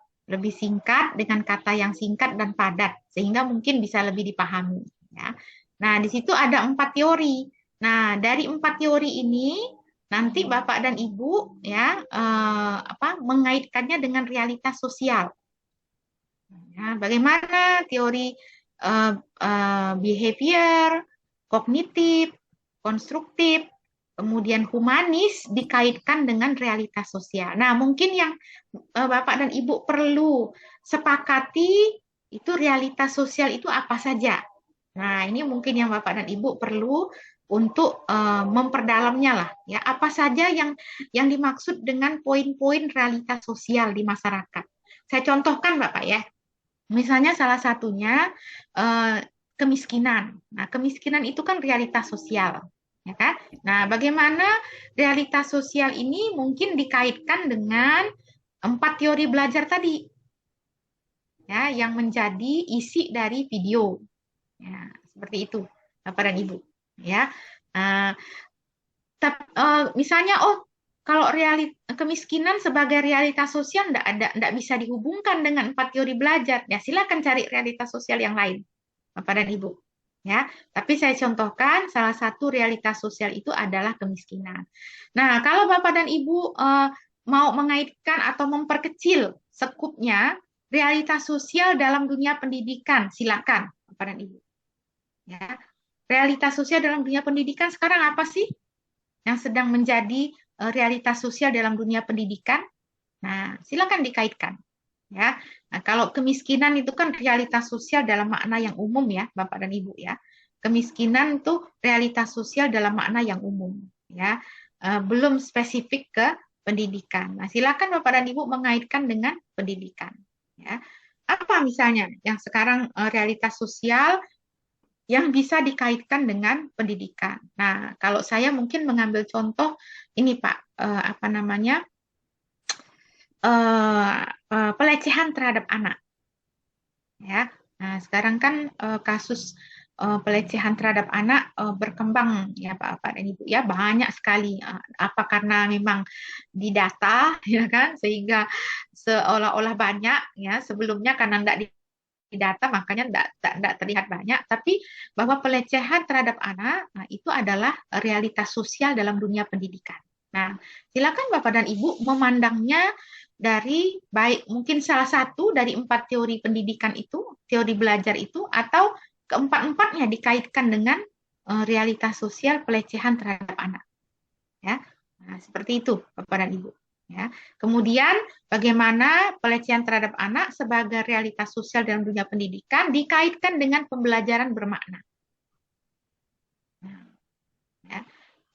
dengan kata yang singkat dan padat, sehingga mungkin bisa lebih dipahami. Ya. Nah, di situ ada 4 teori. Nah, dari 4 teori ini nanti Bapak dan Ibu ya mengaitkannya dengan realitas sosial. Ya, bagaimana teori behavior, kognitif, konstruktif, kemudian humanis dikaitkan dengan realitas sosial. Nah, mungkin yang Bapak dan Ibu perlu sepakati itu realitas sosial itu apa saja. Nah, ini mungkin yang Bapak dan Ibu perlu untuk memperdalamnya lah, ya. Apa saja yang dimaksud dengan poin-poin realitas sosial di masyarakat. Saya contohkan, Bapak ya. Misalnya salah satunya kemiskinan. Nah, kemiskinan itu kan realitas sosial, ya kan? Nah, bagaimana realitas sosial ini mungkin dikaitkan dengan 4 teori belajar tadi, ya, yang menjadi isi dari video. Ya, seperti itu, Bapak dan Ibu. Ya, misalnya, kalau kemiskinan sebagai realitas sosial enggak bisa dihubungkan dengan 4 teori belajar. Ya, silakan cari realitas sosial yang lain, Bapak dan Ibu. Ya, tapi saya contohkan salah satu realitas sosial itu adalah kemiskinan. Nah, kalau Bapak dan Ibu mau mengaitkan atau memperkecil sekupnya realitas sosial dalam dunia pendidikan, silakan Bapak dan Ibu. Ya, realitas sosial dalam dunia pendidikan sekarang apa sih yang sedang menjadi realitas sosial dalam dunia pendidikan? Nah, silakan dikaitkan. Ya, nah, kalau kemiskinan itu kan realitas sosial dalam makna yang umum ya, Bapak dan Ibu ya. Kemiskinan itu realitas sosial dalam makna yang umum ya, belum spesifik ke pendidikan. Nah, silakan Bapak dan Ibu mengaitkan dengan pendidikan. Ya, apa misalnya yang sekarang realitas sosial yang bisa dikaitkan dengan pendidikan. Nah, kalau saya mungkin mengambil contoh ini Pak, pelecehan terhadap anak. Ya, nah sekarang kan kasus pelecehan terhadap anak berkembang ya Pak dan Ibu ya, banyak sekali. Apa karena memang didata ya kan, sehingga seolah-olah banyak ya, sebelumnya karena tidak data makanya tidak terlihat banyak, tapi bahwa pelecehan terhadap anak itu adalah realitas sosial dalam dunia pendidikan. Nah, silakan Bapak dan Ibu memandangnya dari baik mungkin salah satu dari 4 teori pendidikan itu, teori belajar itu, atau keempat-empatnya dikaitkan dengan realitas sosial pelecehan terhadap anak. Ya, nah, seperti itu Bapak dan Ibu. Ya. Kemudian bagaimana pelecehan terhadap anak sebagai realitas sosial dalam dunia pendidikan dikaitkan dengan pembelajaran bermakna. Ya.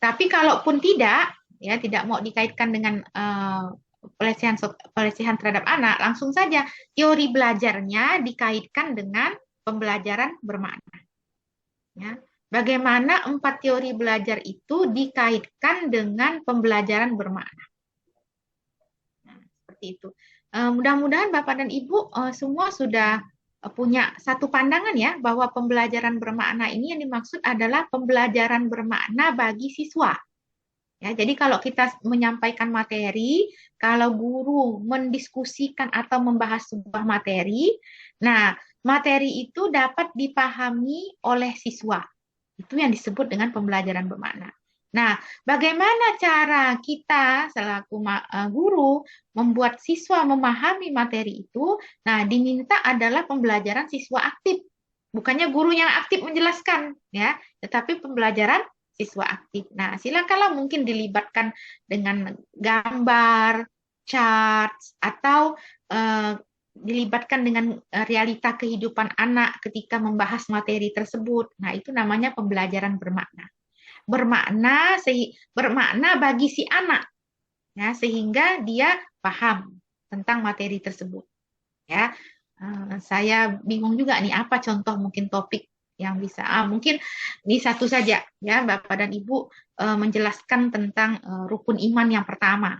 Tapi kalaupun tidak, ya tidak mau dikaitkan dengan pelecehan terhadap anak, langsung saja teori belajarnya dikaitkan dengan pembelajaran bermakna. Ya. Bagaimana 4 teori belajar itu dikaitkan dengan pembelajaran bermakna. Itu. Mudah-mudahan Bapak dan Ibu semua sudah punya satu pandangan ya, bahwa pembelajaran bermakna ini yang dimaksud adalah pembelajaran bermakna bagi siswa. Ya, jadi kalau kita menyampaikan materi, kalau guru mendiskusikan atau membahas sebuah materi, nah materi itu dapat dipahami oleh siswa. Itu yang disebut dengan pembelajaran bermakna. Nah, bagaimana cara kita selaku guru membuat siswa memahami materi itu? Nah, diminta adalah pembelajaran siswa aktif. Bukannya guru yang aktif menjelaskan, ya, tetapi pembelajaran siswa aktif. Nah, silakanlah mungkin dilibatkan dengan gambar, charts, atau eh, dilibatkan dengan realita kehidupan anak ketika membahas materi tersebut. Nah, itu namanya pembelajaran bermakna. Bermakna bagi si anak, ya, sehingga dia paham tentang materi tersebut, ya. Saya bingung juga nih apa contoh mungkin topik yang bisa mungkin ini satu saja, ya, Bapak dan Ibu, menjelaskan tentang rukun iman yang pertama,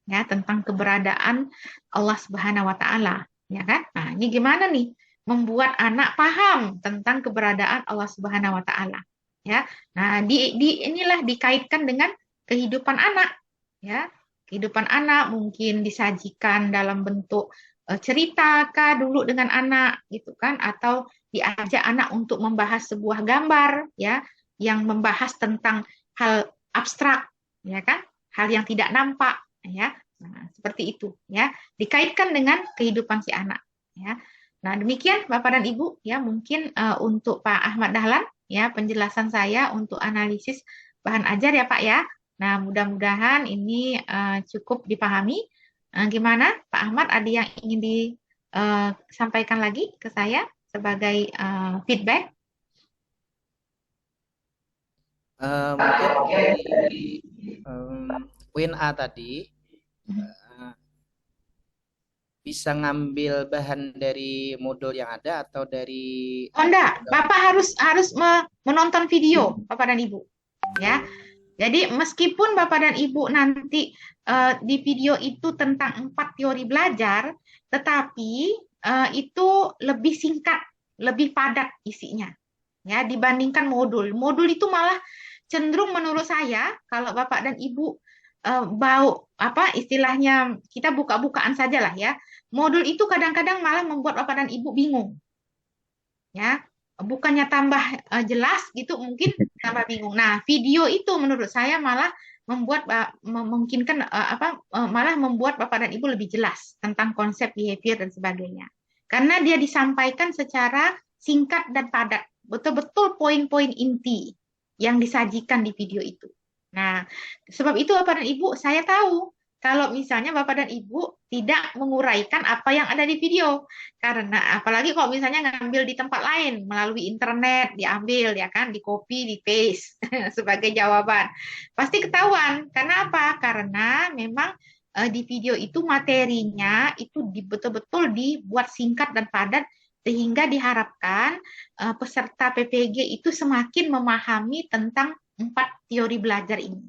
ya, tentang keberadaan Allah Subhanahu wa taala, ya kan? Nah, ini gimana nih membuat anak paham tentang keberadaan Allah Subhanahu wa taala, ya. Nah, inilah dikaitkan dengan kehidupan anak, ya. Kehidupan anak mungkin disajikan dalam bentuk cerita kah dulu dengan anak gitu kan, atau diajak anak untuk membahas sebuah gambar, ya, yang membahas tentang hal abstrak, ya kan? Hal yang tidak nampak, ya. Nah, seperti itu, ya. Dikaitkan dengan kehidupan si anak, ya. Nah, demikian Bapak dan Ibu, ya, mungkin untuk Pak Ahmad Dahlan, ya, penjelasan saya untuk analisis bahan ajar, ya Pak, ya. Nah, mudah-mudahan ini cukup dipahami. Gimana Pak Ahmad, ada yang ingin disampaikan lagi ke saya sebagai feedback? Mungkin di poin A tadi eh, bisa ngambil bahan dari modul yang ada atau dari Oh enggak, Bapak harus menonton video, Bapak dan Ibu, ya. Jadi meskipun Bapak dan Ibu nanti di video itu tentang 4 teori belajar, tetapi itu lebih singkat, lebih padat isinya, ya, dibandingkan modul. Modul itu malah cenderung menurut saya kalau Bapak dan Ibu bau apa istilahnya kita buka-bukaan saja lah, ya. Modul itu kadang-kadang malah membuat Bapak dan Ibu bingung, ya, bukannya tambah jelas gitu, mungkin tambah bingung. Nah, video itu menurut saya malah memungkinkan malah membuat Bapak dan Ibu lebih jelas tentang konsep behavior dan sebagainya, karena dia disampaikan secara singkat dan padat, betul-betul poin-poin inti yang disajikan di video itu. Nah, sebab itu Bapak dan Ibu, saya tahu kalau misalnya Bapak dan Ibu tidak menguraikan apa yang ada di video. Karena apalagi kalau misalnya ngambil di tempat lain melalui internet, diambil, ya kan, di copy, di paste sebagai jawaban. Pasti ketahuan. Karena apa? Karena memang di video itu materinya itu betul-betul dibuat singkat dan padat sehingga diharapkan peserta PPG itu semakin memahami tentang 4 teori belajar ini.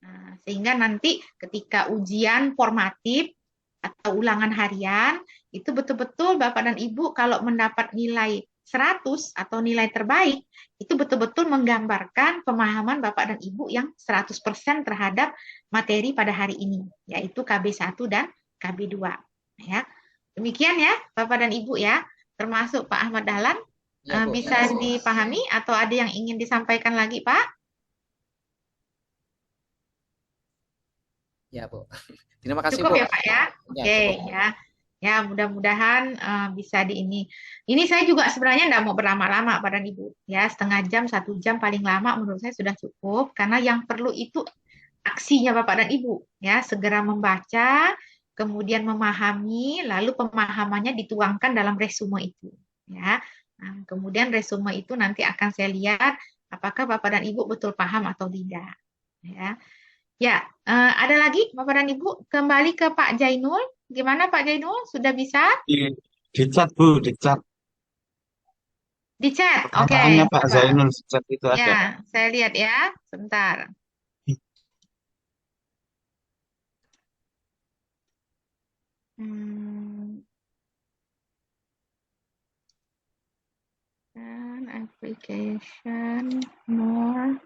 Nah, sehingga nanti ketika ujian formatif atau ulangan harian, itu betul-betul Bapak dan Ibu kalau mendapat nilai 100 atau nilai terbaik, itu betul-betul menggambarkan pemahaman Bapak dan Ibu yang 100% terhadap materi pada hari ini, yaitu KB1 dan KB2. Ya. Demikian ya Bapak dan Ibu, ya, termasuk Pak Ahmad Dahlan. ya, Bu. Bisa dipahami atau ada yang ingin disampaikan lagi, Pak? Ya, Bu. Terima kasih, Cukup Bu. ya Pak, ya. Ya, Oke, cukup. ya. Ya, mudah-mudahan bisa di ini. Ini saya juga sebenarnya tidak mau berlama-lama Pak dan Ibu. Ya, setengah jam, 1 jam paling lama menurut saya sudah cukup. Karena yang perlu itu aksinya Bapak dan Ibu. Ya, segera membaca, kemudian memahami, lalu pemahamannya dituangkan dalam resume itu. Ya, nah, kemudian resume itu nanti akan saya lihat apakah Bapak dan Ibu betul paham atau tidak. Ya. Ya, ada lagi Bapak dan Ibu, kembali ke Pak Jainul. Gimana Pak Jainul? Sudah bisa Di, di chat Bu, di chat. di chat? Oke, Pertanyaannya Pak coba. Zainul di chat itu Ya, ada. saya lihat ya. Sebentar. Hmm, dan application more.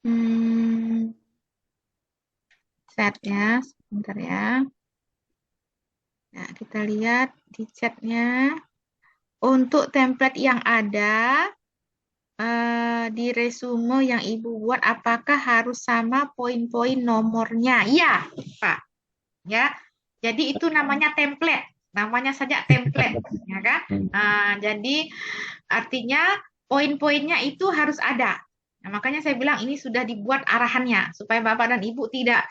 Hmm, chat ya, sebentar ya. Nah, kita lihat di chatnya. Untuk template yang ada, di resume yang Ibu buat apakah harus sama poin-poin nomornya? Iya, Pak. Ya. Jadi itu namanya template. Namanya saja template, ya kan? Jadi artinya poin-poinnya itu harus ada. Nah, makanya saya bilang ini sudah dibuat arahannya supaya Bapak dan Ibu tidak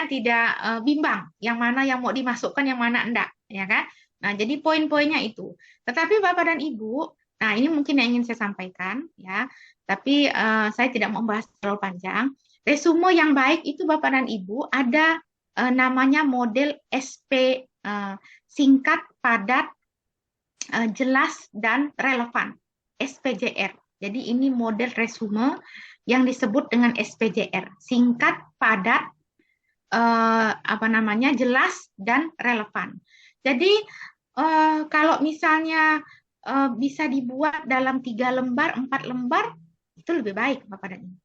tidak bimbang yang mana yang mau dimasukkan yang mana enggak, ya kan? Nah, jadi poin-poinnya itu. Tetapi Bapak dan Ibu, nah ini mungkin yang ingin saya sampaikan ya. Tapi saya tidak mau membahas terlalu panjang. Resume yang baik itu Bapak dan Ibu ada namanya model SP singkat, padat, jelas dan relevan, SPJR. Jadi ini model resume yang disebut dengan SPJR, singkat, padat, jelas dan relevan. Jadi kalau misalnya bisa dibuat dalam 3 lembar, 4 lembar, itu lebih baik, Bapak dan Ibu.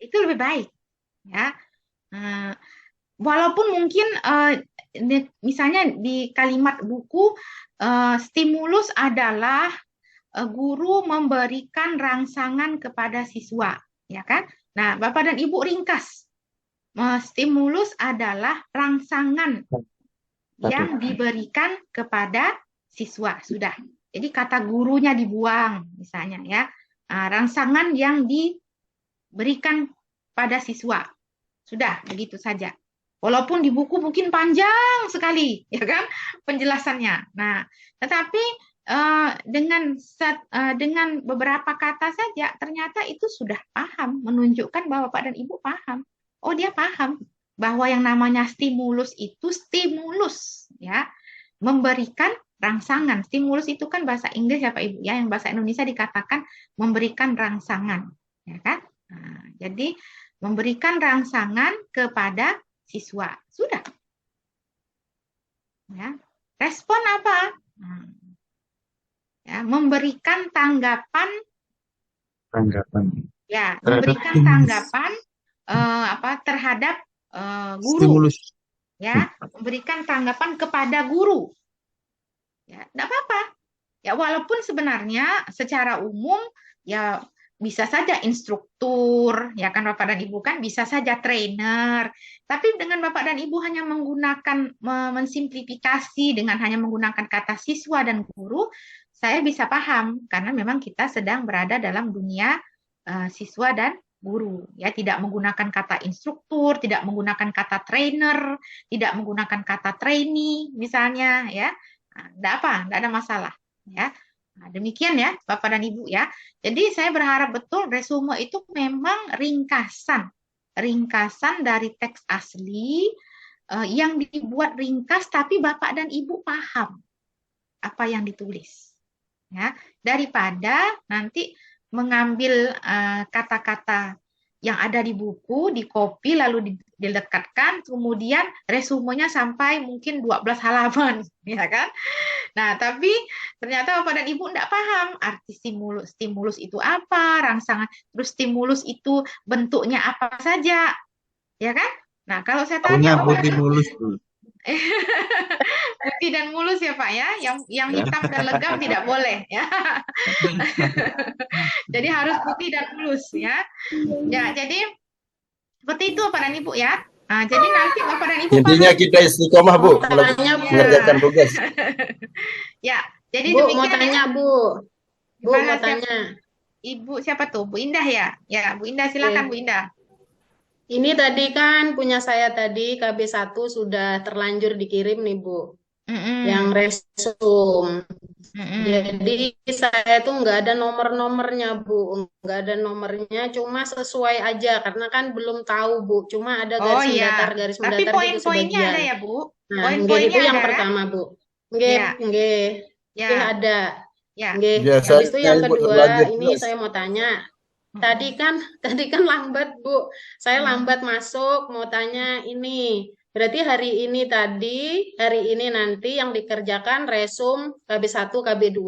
Itu lebih baik, ya. Walaupun mungkin misalnya di kalimat buku stimulus adalah guru memberikan rangsangan kepada siswa, ya kan? Nah, Bapak dan Ibu ringkas. Stimulus adalah rangsangan yang diberikan kepada siswa, sudah. Jadi kata gurunya dibuang misalnya ya. Rangsangan yang diberikan pada siswa. Sudah, begitu saja. Walaupun di buku mungkin panjang sekali, ya kan, penjelasannya. Nah, tetapi dengan beberapa kata saja, ternyata itu sudah paham, menunjukkan bahwa Bapak dan Ibu paham. Oh, dia paham bahwa yang namanya stimulus itu stimulus, ya, memberikan rangsangan. Stimulus itu kan bahasa Inggris ya Pak Ibu, ya, yang bahasa Indonesia dikatakan memberikan rangsangan, ya kan? Nah, jadi memberikan rangsangan kepada siswa. Sudah. Ya. Respon apa? Ya, memberikan tanggapan. Ya, memberikan tanggapan terhadap guru. Stimulus. Ya, memberikan tanggapan kepada guru. Ya, enggak apa-apa. Ya, walaupun sebenarnya secara umum ya bisa saja instruktur, ya kan Bapak dan Ibu kan, bisa saja trainer. Tapi dengan Bapak dan Ibu hanya menggunakan, mensimplifikasi dengan hanya menggunakan kata siswa dan guru, saya bisa paham, karena memang kita sedang berada dalam dunia siswa dan guru. Ya, tidak menggunakan kata instruktur, tidak menggunakan kata trainer, tidak menggunakan kata trainee, misalnya, ya. Enggak apa, enggak ada masalah. Ya. Nah, demikian ya Bapak dan Ibu ya. Jadi saya berharap betul resume itu memang ringkasan dari teks asli yang dibuat ringkas tapi Bapak dan Ibu paham apa yang ditulis. Ya, daripada nanti mengambil kata-kata yang ada di buku, di copy lalu dilekatkan, kemudian resumenya sampai mungkin 12 halaman, ya kan? Nah, tapi ternyata Bapak dan Ibu tidak paham arti stimulus. Stimulus itu apa, rangsangan, terus stimulus itu bentuknya apa saja, ya kan? Nah, kalau saya tanya putih mulus. Putih dan mulus ya Pak ya, yang hitam dan legam tidak boleh ya. Jadi harus putih dan mulus ya. Ya, jadi seperti itu Bapak dan Ibu ya. Nah, jadi nanti Bapak dan Ibu intinya kita istiqomah Bu, mengerjakan tugas. Ya, jadi Bu, demikian. Mau tanya Bu. Bu mau tanya. Ibu siapa tuh? Bu Indah ya? Ya, Bu Indah silakan Bu Indah. Ini tadi kan punya saya tadi KB1 sudah terlanjur dikirim nih Bu. Yang resume. Jadi saya tuh nggak ada nomor-nomornya Bu, nggak ada nomornya, cuma sesuai aja karena kan belum tahu Bu, cuma ada garis mendatar tapi poin-poinnya ada ya Bu. Nah, itu yang pertama Bu. Nggih, ada. Ya. Habis itu yang kedua, ini saya mau tanya. Tadi kan lambat Bu, saya lambat masuk, mau tanya ini Berarti hari ini nanti yang dikerjakan resum KB1, KB2,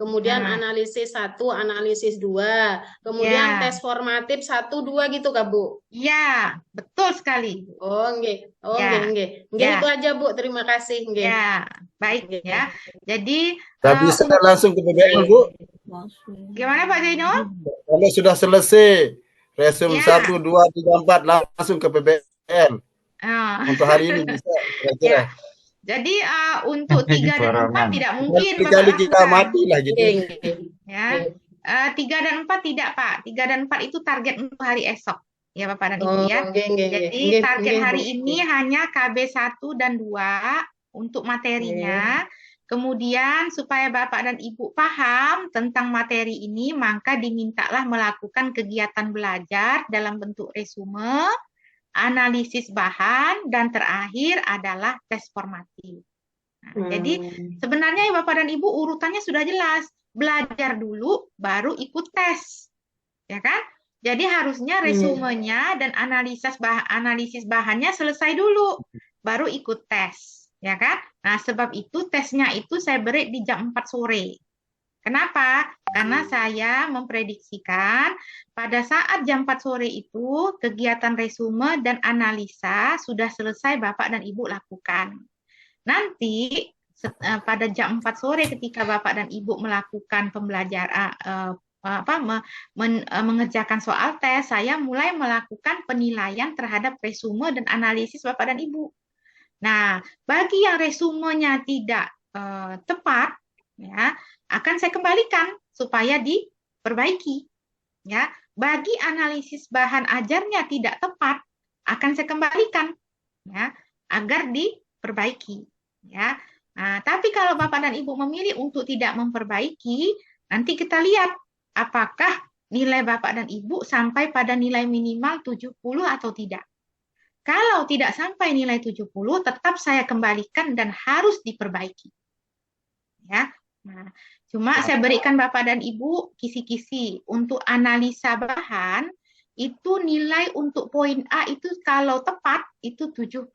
kemudian Nah, analisis 1, analisis 2, kemudian ya, tes formatif 1, 2 gitu Kak Bu. ya, betul sekali. Oh, nggih. Oh, nggih, Ya, nggih. Nggih, itu ya, aja Bu. Terima kasih, nggih. ya, baik ya. Nggih. Jadi, Tak bisa langsung ke PBL, Bu. gimana Pak Zainul? Kalau sudah selesai resum Ya, 1, 2, 3, 4 langsung ke PBL. ah, Untuk hari ini bisa kira-kira. ya. Jadi untuk 3 dan 4 Borongan. tidak mungkin Bapak Kali kita lakukan. mati lah gitu. Nggih, nggih. Ya, 3 dan 4 tidak Pak. 3 dan 4 itu target untuk hari esok. Ya Bapak dan Ibu Oh, ya. nggih, nggih, nggih. Jadi Nggih, target nggih, Bu. hari ini hanya KB1 dan 2 untuk materinya. Kemudian supaya Bapak dan Ibu paham tentang materi ini, maka dimintalah melakukan kegiatan belajar dalam bentuk resume, analisis bahan, dan terakhir adalah tes formatif. Nah, jadi sebenarnya ya Bapak dan Ibu urutannya sudah jelas. Belajar dulu, baru ikut tes. Ya kan? Jadi harusnya resumenya dan analisis bahannya selesai dulu, baru ikut tes. Ya kan? Nah, sebab itu tesnya itu saya beri di jam 4 sore. Kenapa? Karena saya memprediksikan pada saat jam 4 sore itu kegiatan resume dan analisa sudah selesai Bapak dan Ibu lakukan. Nanti pada jam 4 sore ketika Bapak dan Ibu melakukan pembelajaran mengerjakan soal tes, saya mulai melakukan penilaian terhadap resume dan analisis Bapak dan Ibu. Nah, bagi yang resumenya tidak tepat, ya, akan saya kembalikan supaya diperbaiki. Ya, bagi analisis bahan ajarnya tidak tepat, akan saya kembalikan, ya, agar diperbaiki. Ya, nah, tapi kalau Bapak dan Ibu memilih untuk tidak memperbaiki, nanti kita lihat apakah nilai Bapak dan Ibu sampai pada nilai minimal 70 atau tidak. Kalau tidak sampai nilai 70, tetap saya kembalikan dan harus diperbaiki. Ya. Nah, cuma saya berikan Bapak dan Ibu kisi-kisi untuk analisa bahan, itu nilai untuk poin A itu kalau tepat itu 70%.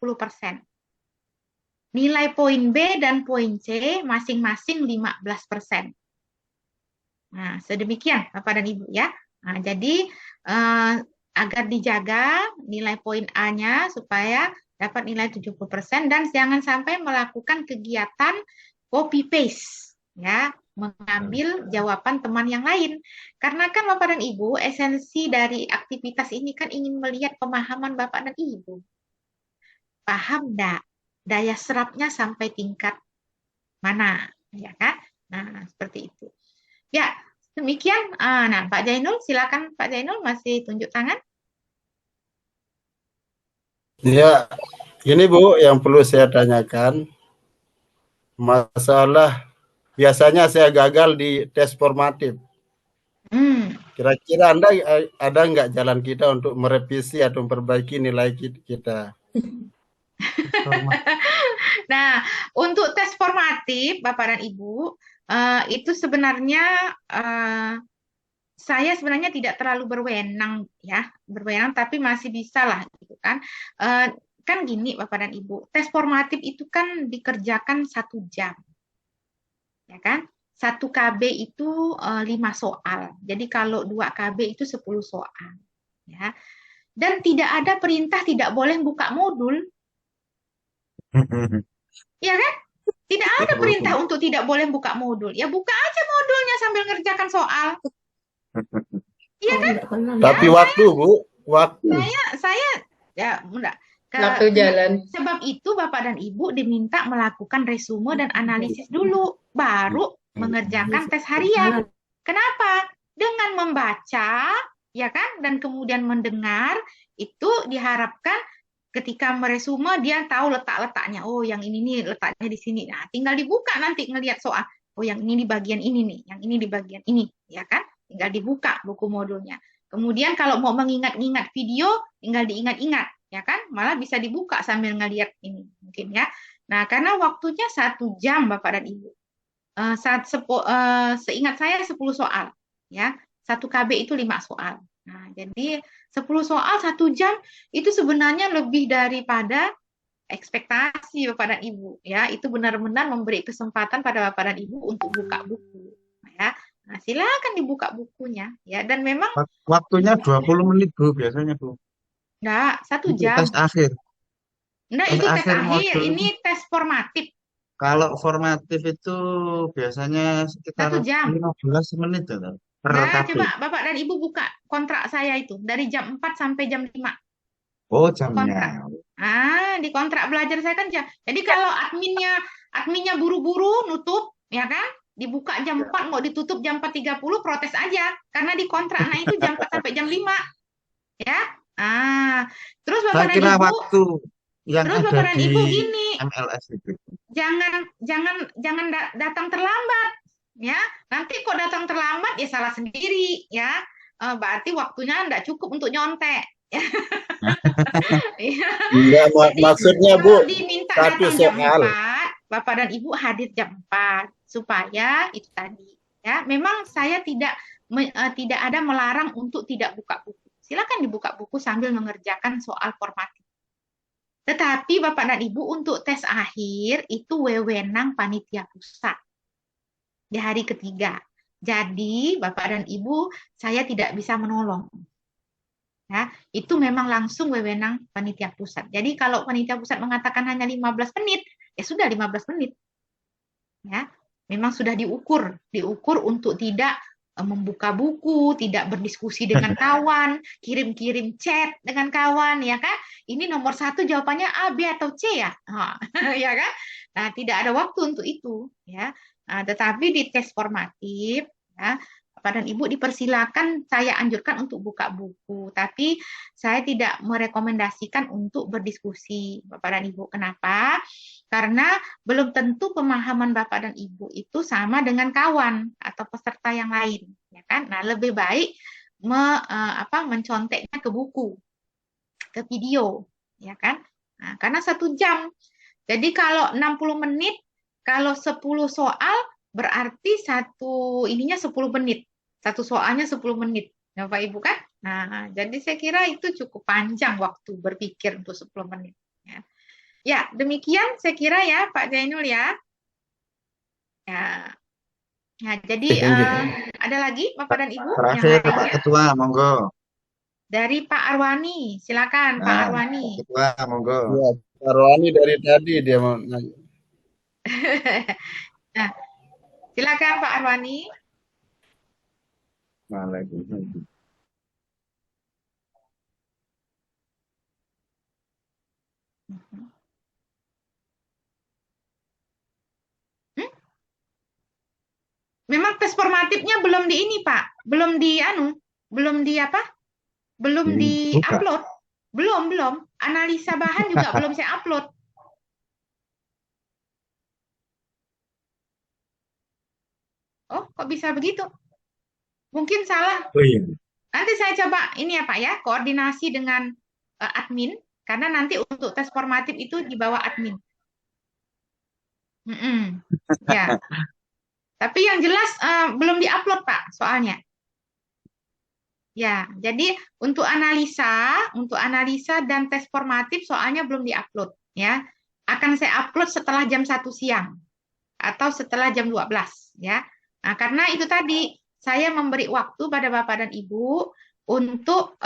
Nilai poin B dan poin C masing-masing 15%. Nah, sedemikian Bapak dan Ibu ya. Nah, jadi agar dijaga nilai poin A-nya supaya dapat nilai 70% dan jangan sampai melakukan kegiatan copy paste ya, mengambil jawaban teman yang lain. Karena kan Bapak dan Ibu, esensi dari aktivitas ini kan ingin melihat pemahaman Bapak dan Ibu. Paham enggak? Daya serapnya sampai tingkat mana, ya kan? Nah, seperti itu. Ya, demikian. Nah, Pak Jainul, silakan Pak Jainul masih tunjuk tangan. Ya, ini Bu yang perlu saya tanyakan. Masalah biasanya saya gagal di tes formatif. Kira-kira Anda ada nggak jalan kita untuk merevisi atau memperbaiki nilai kita? Nah, untuk tes formatif, Bapak dan Ibu, itu sebenarnya saya sebenarnya tidak terlalu berwenang ya, tapi masih bisa lah gitu kan. Kan gini Bapak dan Ibu, tes formatif itu kan dikerjakan 1 jam. Ya kan? 1 KB itu 5 soal. Jadi kalau 2 KB itu 10 soal. Ya. Dan tidak ada perintah tidak boleh buka modul. Ya kan? Tidak ada perintah untuk tidak boleh buka modul. Ya buka aja modulnya sambil ngerjakan soal. Iya kan? Tapi ya, waktu Bu, waktu. Saya ya enggak. Waktu jalan. Sebab itu Bapak dan Ibu diminta melakukan resume dan analisis dulu, baru mengerjakan tes harian. Kenapa? Dengan membaca, ya kan, dan kemudian mendengar, itu diharapkan ketika meresume dia tahu letak-letaknya. Oh, yang ini nih letaknya di sini. Nah, tinggal dibuka nanti ngelihat soal. Oh, yang ini di bagian ini nih, yang ini di bagian ini, ya kan? Tinggal dibuka buku modulnya. Kemudian kalau mau mengingat-ingat video, tinggal diingat-ingat, ya kan? Malah bisa dibuka sambil ngelihat ini, mungkin ya. Nah, karena waktunya 1 jam Bapak dan Ibu. Seingat saya 10 soal, ya. 1 KB itu 5 soal. Nah, jadi 10 soal 1 jam itu sebenarnya lebih daripada ekspektasi Bapak dan Ibu ya, itu benar-benar memberi kesempatan pada Bapak dan Ibu untuk buka buku ya. Nah, silakan dibuka bukunya ya, dan memang Waktunya 20 menit Bu biasanya Bu. enggak, 1 Untuk jam. tes akhir. Enggak, Tes itu tes akhir akhir, modul. ini tes formatif. Kalau formatif itu biasanya sekitar 1 jam. 15 menit ya, per Nah, KB. coba Bapak dan Ibu buka kontrak saya itu dari jam 4 sampai jam 5. Oh, Kontrak. jamnya. Di kontrak belajar saya kan jam. Jadi kalau adminnya buru-buru nutup, ya kan? Dibuka jam 4 mau ditutup jam 4.30, protes aja karena di kontrak itu jam 4 sampai jam 5. Ya. Terus Saya Bapak dan kira Ibu, waktu yang terus ada Bapak dan di Ibu gini, MLS itu. jangan datang terlambat, ya. Nanti kok datang terlambat ya salah sendiri, ya. Berarti waktunya enggak cukup untuk nyontek. Enggak, Jadi maksudnya Bu, kalau diminta satu datang jam soal. 4, Bapak dan Ibu hadir jam 4 supaya itu tadi ya. Memang saya tidak ada melarang untuk tidak buka buku. Silakan dibuka buku sambil mengerjakan soal formatif. Tetapi Bapak dan Ibu untuk tes akhir itu wewenang panitia pusat di hari ketiga. Jadi Bapak dan Ibu saya tidak bisa menolong. Ya, itu memang langsung wewenang panitia pusat. Jadi kalau panitia pusat mengatakan hanya 15 menit, ya sudah 15 menit. Ya, memang sudah diukur untuk tidak membuka buku, tidak berdiskusi dengan kawan, kirim-kirim chat dengan kawan, ya kan? Ini nomor 1 jawabannya A, B atau C ya, ya kan? Nah, tidak ada waktu untuk itu, ya. Tetapi di tes formatif, ya, Bapak dan Ibu dipersilakan, saya anjurkan untuk buka buku, tapi saya tidak merekomendasikan untuk berdiskusi, Bapak dan Ibu. Kenapa? Karena belum tentu pemahaman Bapak dan Ibu itu sama dengan kawan atau peserta yang lain, ya kan? Nah, lebih baik menconteknya ke buku, ke video, ya kan? Nah, karena 1 jam. Jadi kalau 60 menit, kalau 10 soal berarti ininya 10 menit. Satu soalnya 10 menit. Bapak Ibu kan? Nah, jadi saya kira itu cukup panjang waktu berpikir untuk 10 menit. Ya, demikian saya kira ya Pak Zainul ya. Ya, jadi ada lagi Bapak dan Ibu yang Terakhir lain? Pak Ketua, monggo. Dari Pak Arwani, silakan Pak Arwani. Pak Ketua, monggo. Ya, Pak Roni dari tadi dia mau nanya. Nah, silakan Pak Arwani. Waalaikumsalam. Memang tes formatifnya belum di ini, Pak. Belum di belum di apa? Belum di upload. Belum. Analisa bahan juga belum saya upload. Oh, kok bisa begitu? Mungkin salah. Oh iya. Nanti saya coba ini ya, Pak ya, koordinasi dengan admin, karena nanti untuk tes formatif itu di bawah admin. Ya. Tapi yang jelas belum diupload Pak soalnya. Ya, jadi untuk analisa dan tes formatif soalnya belum diupload ya. Akan saya upload setelah jam 1 siang atau setelah jam 12 ya. Nah, karena itu tadi saya memberi waktu pada Bapak dan Ibu untuk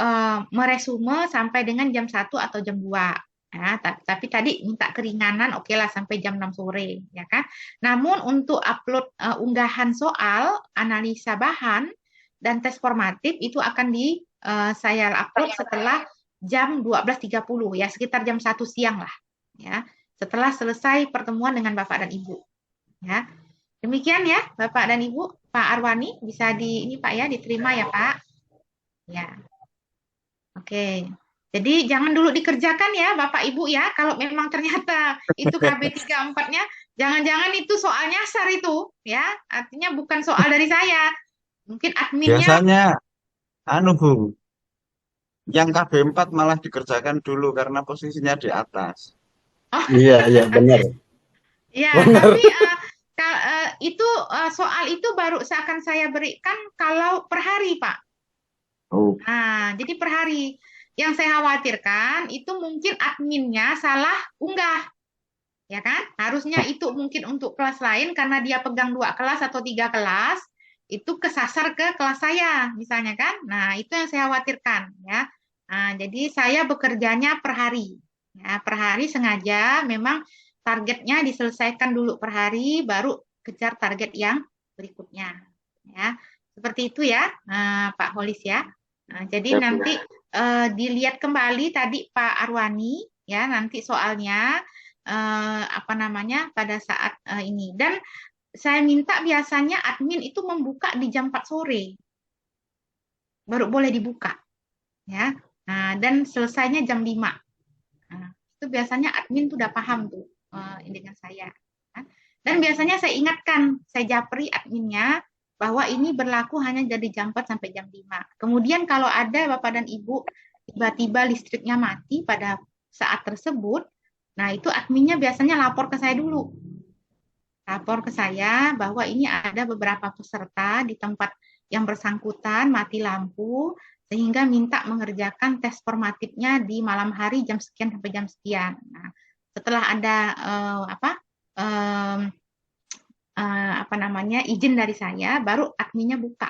meresume sampai dengan jam 1 atau jam 2. Ya, tapi tadi minta keringanan, oke lah sampai jam 6 sore, ya kan? Namun untuk upload unggahan soal, analisa bahan, dan tes formatif itu akan saya upload setelah jam 12.30, ya sekitar jam 1 siang lah, ya setelah selesai pertemuan dengan Bapak dan Ibu. Ya, demikian ya Bapak dan Ibu. Pak Arwani bisa ini Pak ya, diterima ya Pak. Ya, oke. Jadi jangan dulu dikerjakan ya Bapak Ibu ya, kalau memang ternyata itu KB 34-nya, jangan-jangan itu soal nyasar itu ya, artinya bukan soal dari saya. Mungkin adminnya. Biasanya, Bu, yang KB 4 malah dikerjakan dulu karena posisinya di atas. Oh. Iya, benar. Ya, tapi itu soal itu baru akan saya berikan kalau per hari Pak. Oh. Nah, jadi per hari. Yang saya khawatirkan itu mungkin adminnya salah unggah, ya kan? Harusnya itu mungkin untuk kelas lain karena dia pegang 2 kelas atau 3 kelas, itu kesasar ke kelas saya, misalnya kan? Nah, itu yang saya khawatirkan, ya. Nah, jadi saya bekerjanya per hari, ya, per hari sengaja memang targetnya diselesaikan dulu per hari, baru kejar target yang berikutnya, ya. Seperti itu ya, Pak Holis ya. Nah, jadi nanti dilihat kembali tadi Pak Arwani ya, nanti soalnya apa namanya pada saat ini. Dan saya minta biasanya admin itu membuka di jam 4 sore. Baru boleh dibuka ya. Nah, dan selesainya jam 5. Nah, itu biasanya admin tuh udah paham tuh dengan saya. Dan biasanya saya ingatkan, saya japri adminnya bahwa ini berlaku hanya dari jam 4 sampai jam 5. Kemudian kalau ada Bapak dan Ibu tiba-tiba listriknya mati pada saat tersebut, nah itu adminnya biasanya lapor ke saya dulu. Lapor ke saya bahwa ini ada beberapa peserta di tempat yang bersangkutan mati lampu, sehingga minta mengerjakan tes formatifnya di malam hari jam sekian sampai jam sekian. Nah, setelah ada apa namanya izin dari saya, baru adminnya buka.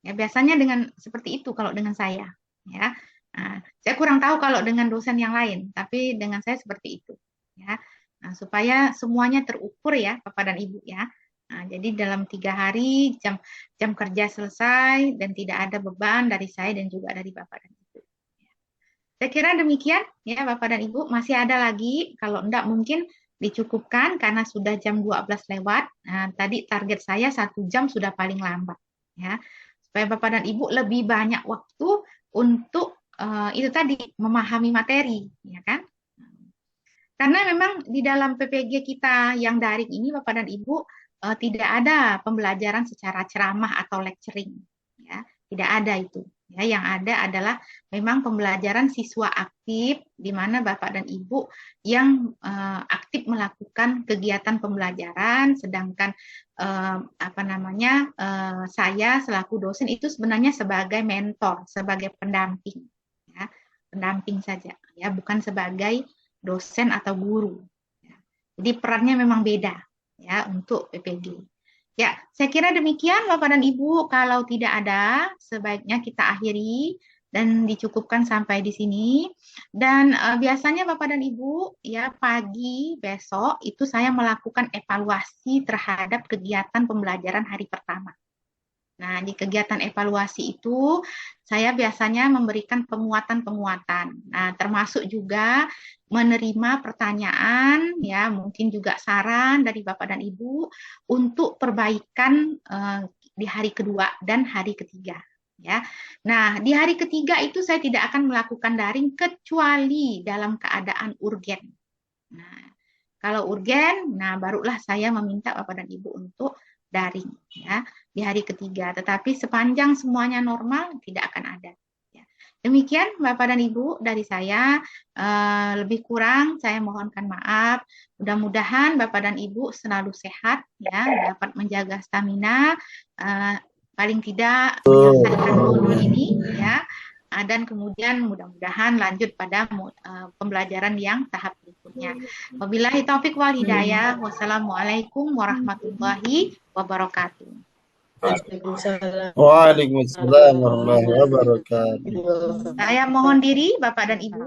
Ya, biasanya dengan seperti itu kalau dengan saya. Ya, nah, saya kurang tahu kalau dengan dosen yang lain, tapi dengan saya seperti itu. Ya, nah, supaya semuanya terukur ya, Bapak dan Ibu ya. Nah, jadi dalam 3 hari jam kerja selesai dan tidak ada beban dari saya dan juga dari Bapak dan Ibu. Saya kira demikian ya Bapak dan Ibu. Masih ada lagi, kalau enggak mungkin dicukupkan karena sudah jam 12 lewat. Nah, tadi target saya 1 jam sudah paling lambat ya. Supaya Bapak dan Ibu lebih banyak waktu untuk itu tadi memahami materi, ya kan? Karena memang di dalam PPG kita yang daring ini Bapak dan Ibu tidak ada pembelajaran secara ceramah atau lecturing, ya. Tidak ada itu. Ya, yang ada adalah memang pembelajaran siswa aktif, di mana Bapak dan Ibu yang aktif melakukan kegiatan pembelajaran, sedangkan apa namanya saya selaku dosen itu sebenarnya sebagai mentor, sebagai pendamping, ya, pendamping saja, ya, bukan sebagai dosen atau guru. Ya. Jadi perannya memang beda, ya, untuk PPG. Ya, saya kira demikian Bapak dan Ibu. Kalau tidak ada, sebaiknya kita akhiri dan dicukupkan sampai di sini. Dan biasanya Bapak dan Ibu, ya pagi besok itu saya melakukan evaluasi terhadap kegiatan pembelajaran hari pertama. Nah, di kegiatan evaluasi itu saya biasanya memberikan penguatan-penguatan. Nah, termasuk juga menerima pertanyaan, ya mungkin juga saran dari Bapak dan Ibu untuk perbaikan di hari kedua dan hari ketiga. Ya, nah di hari ketiga itu saya tidak akan melakukan daring kecuali dalam keadaan urgen. Nah, kalau urgen, nah barulah saya meminta Bapak dan Ibu untuk daring ya di hari ketiga. Tetapi sepanjang semuanya normal tidak akan ada. Ya. Demikian Bapak dan Ibu dari saya. Lebih kurang saya mohonkan maaf. Mudah-mudahan Bapak dan Ibu selalu sehat ya, dapat menjaga stamina. Paling tidak menyelesaikan modul ini ya. Dan kemudian mudah-mudahan lanjut pada pembelajaran yang tahap berikutnya. Wabillahi taufik wal hidayah. Wassalamualaikum warahmatullahi wabarakatuh. Waalaikumsalam warahmatullahi wabarakatuh. Saya mohon diri Bapak dan Ibu.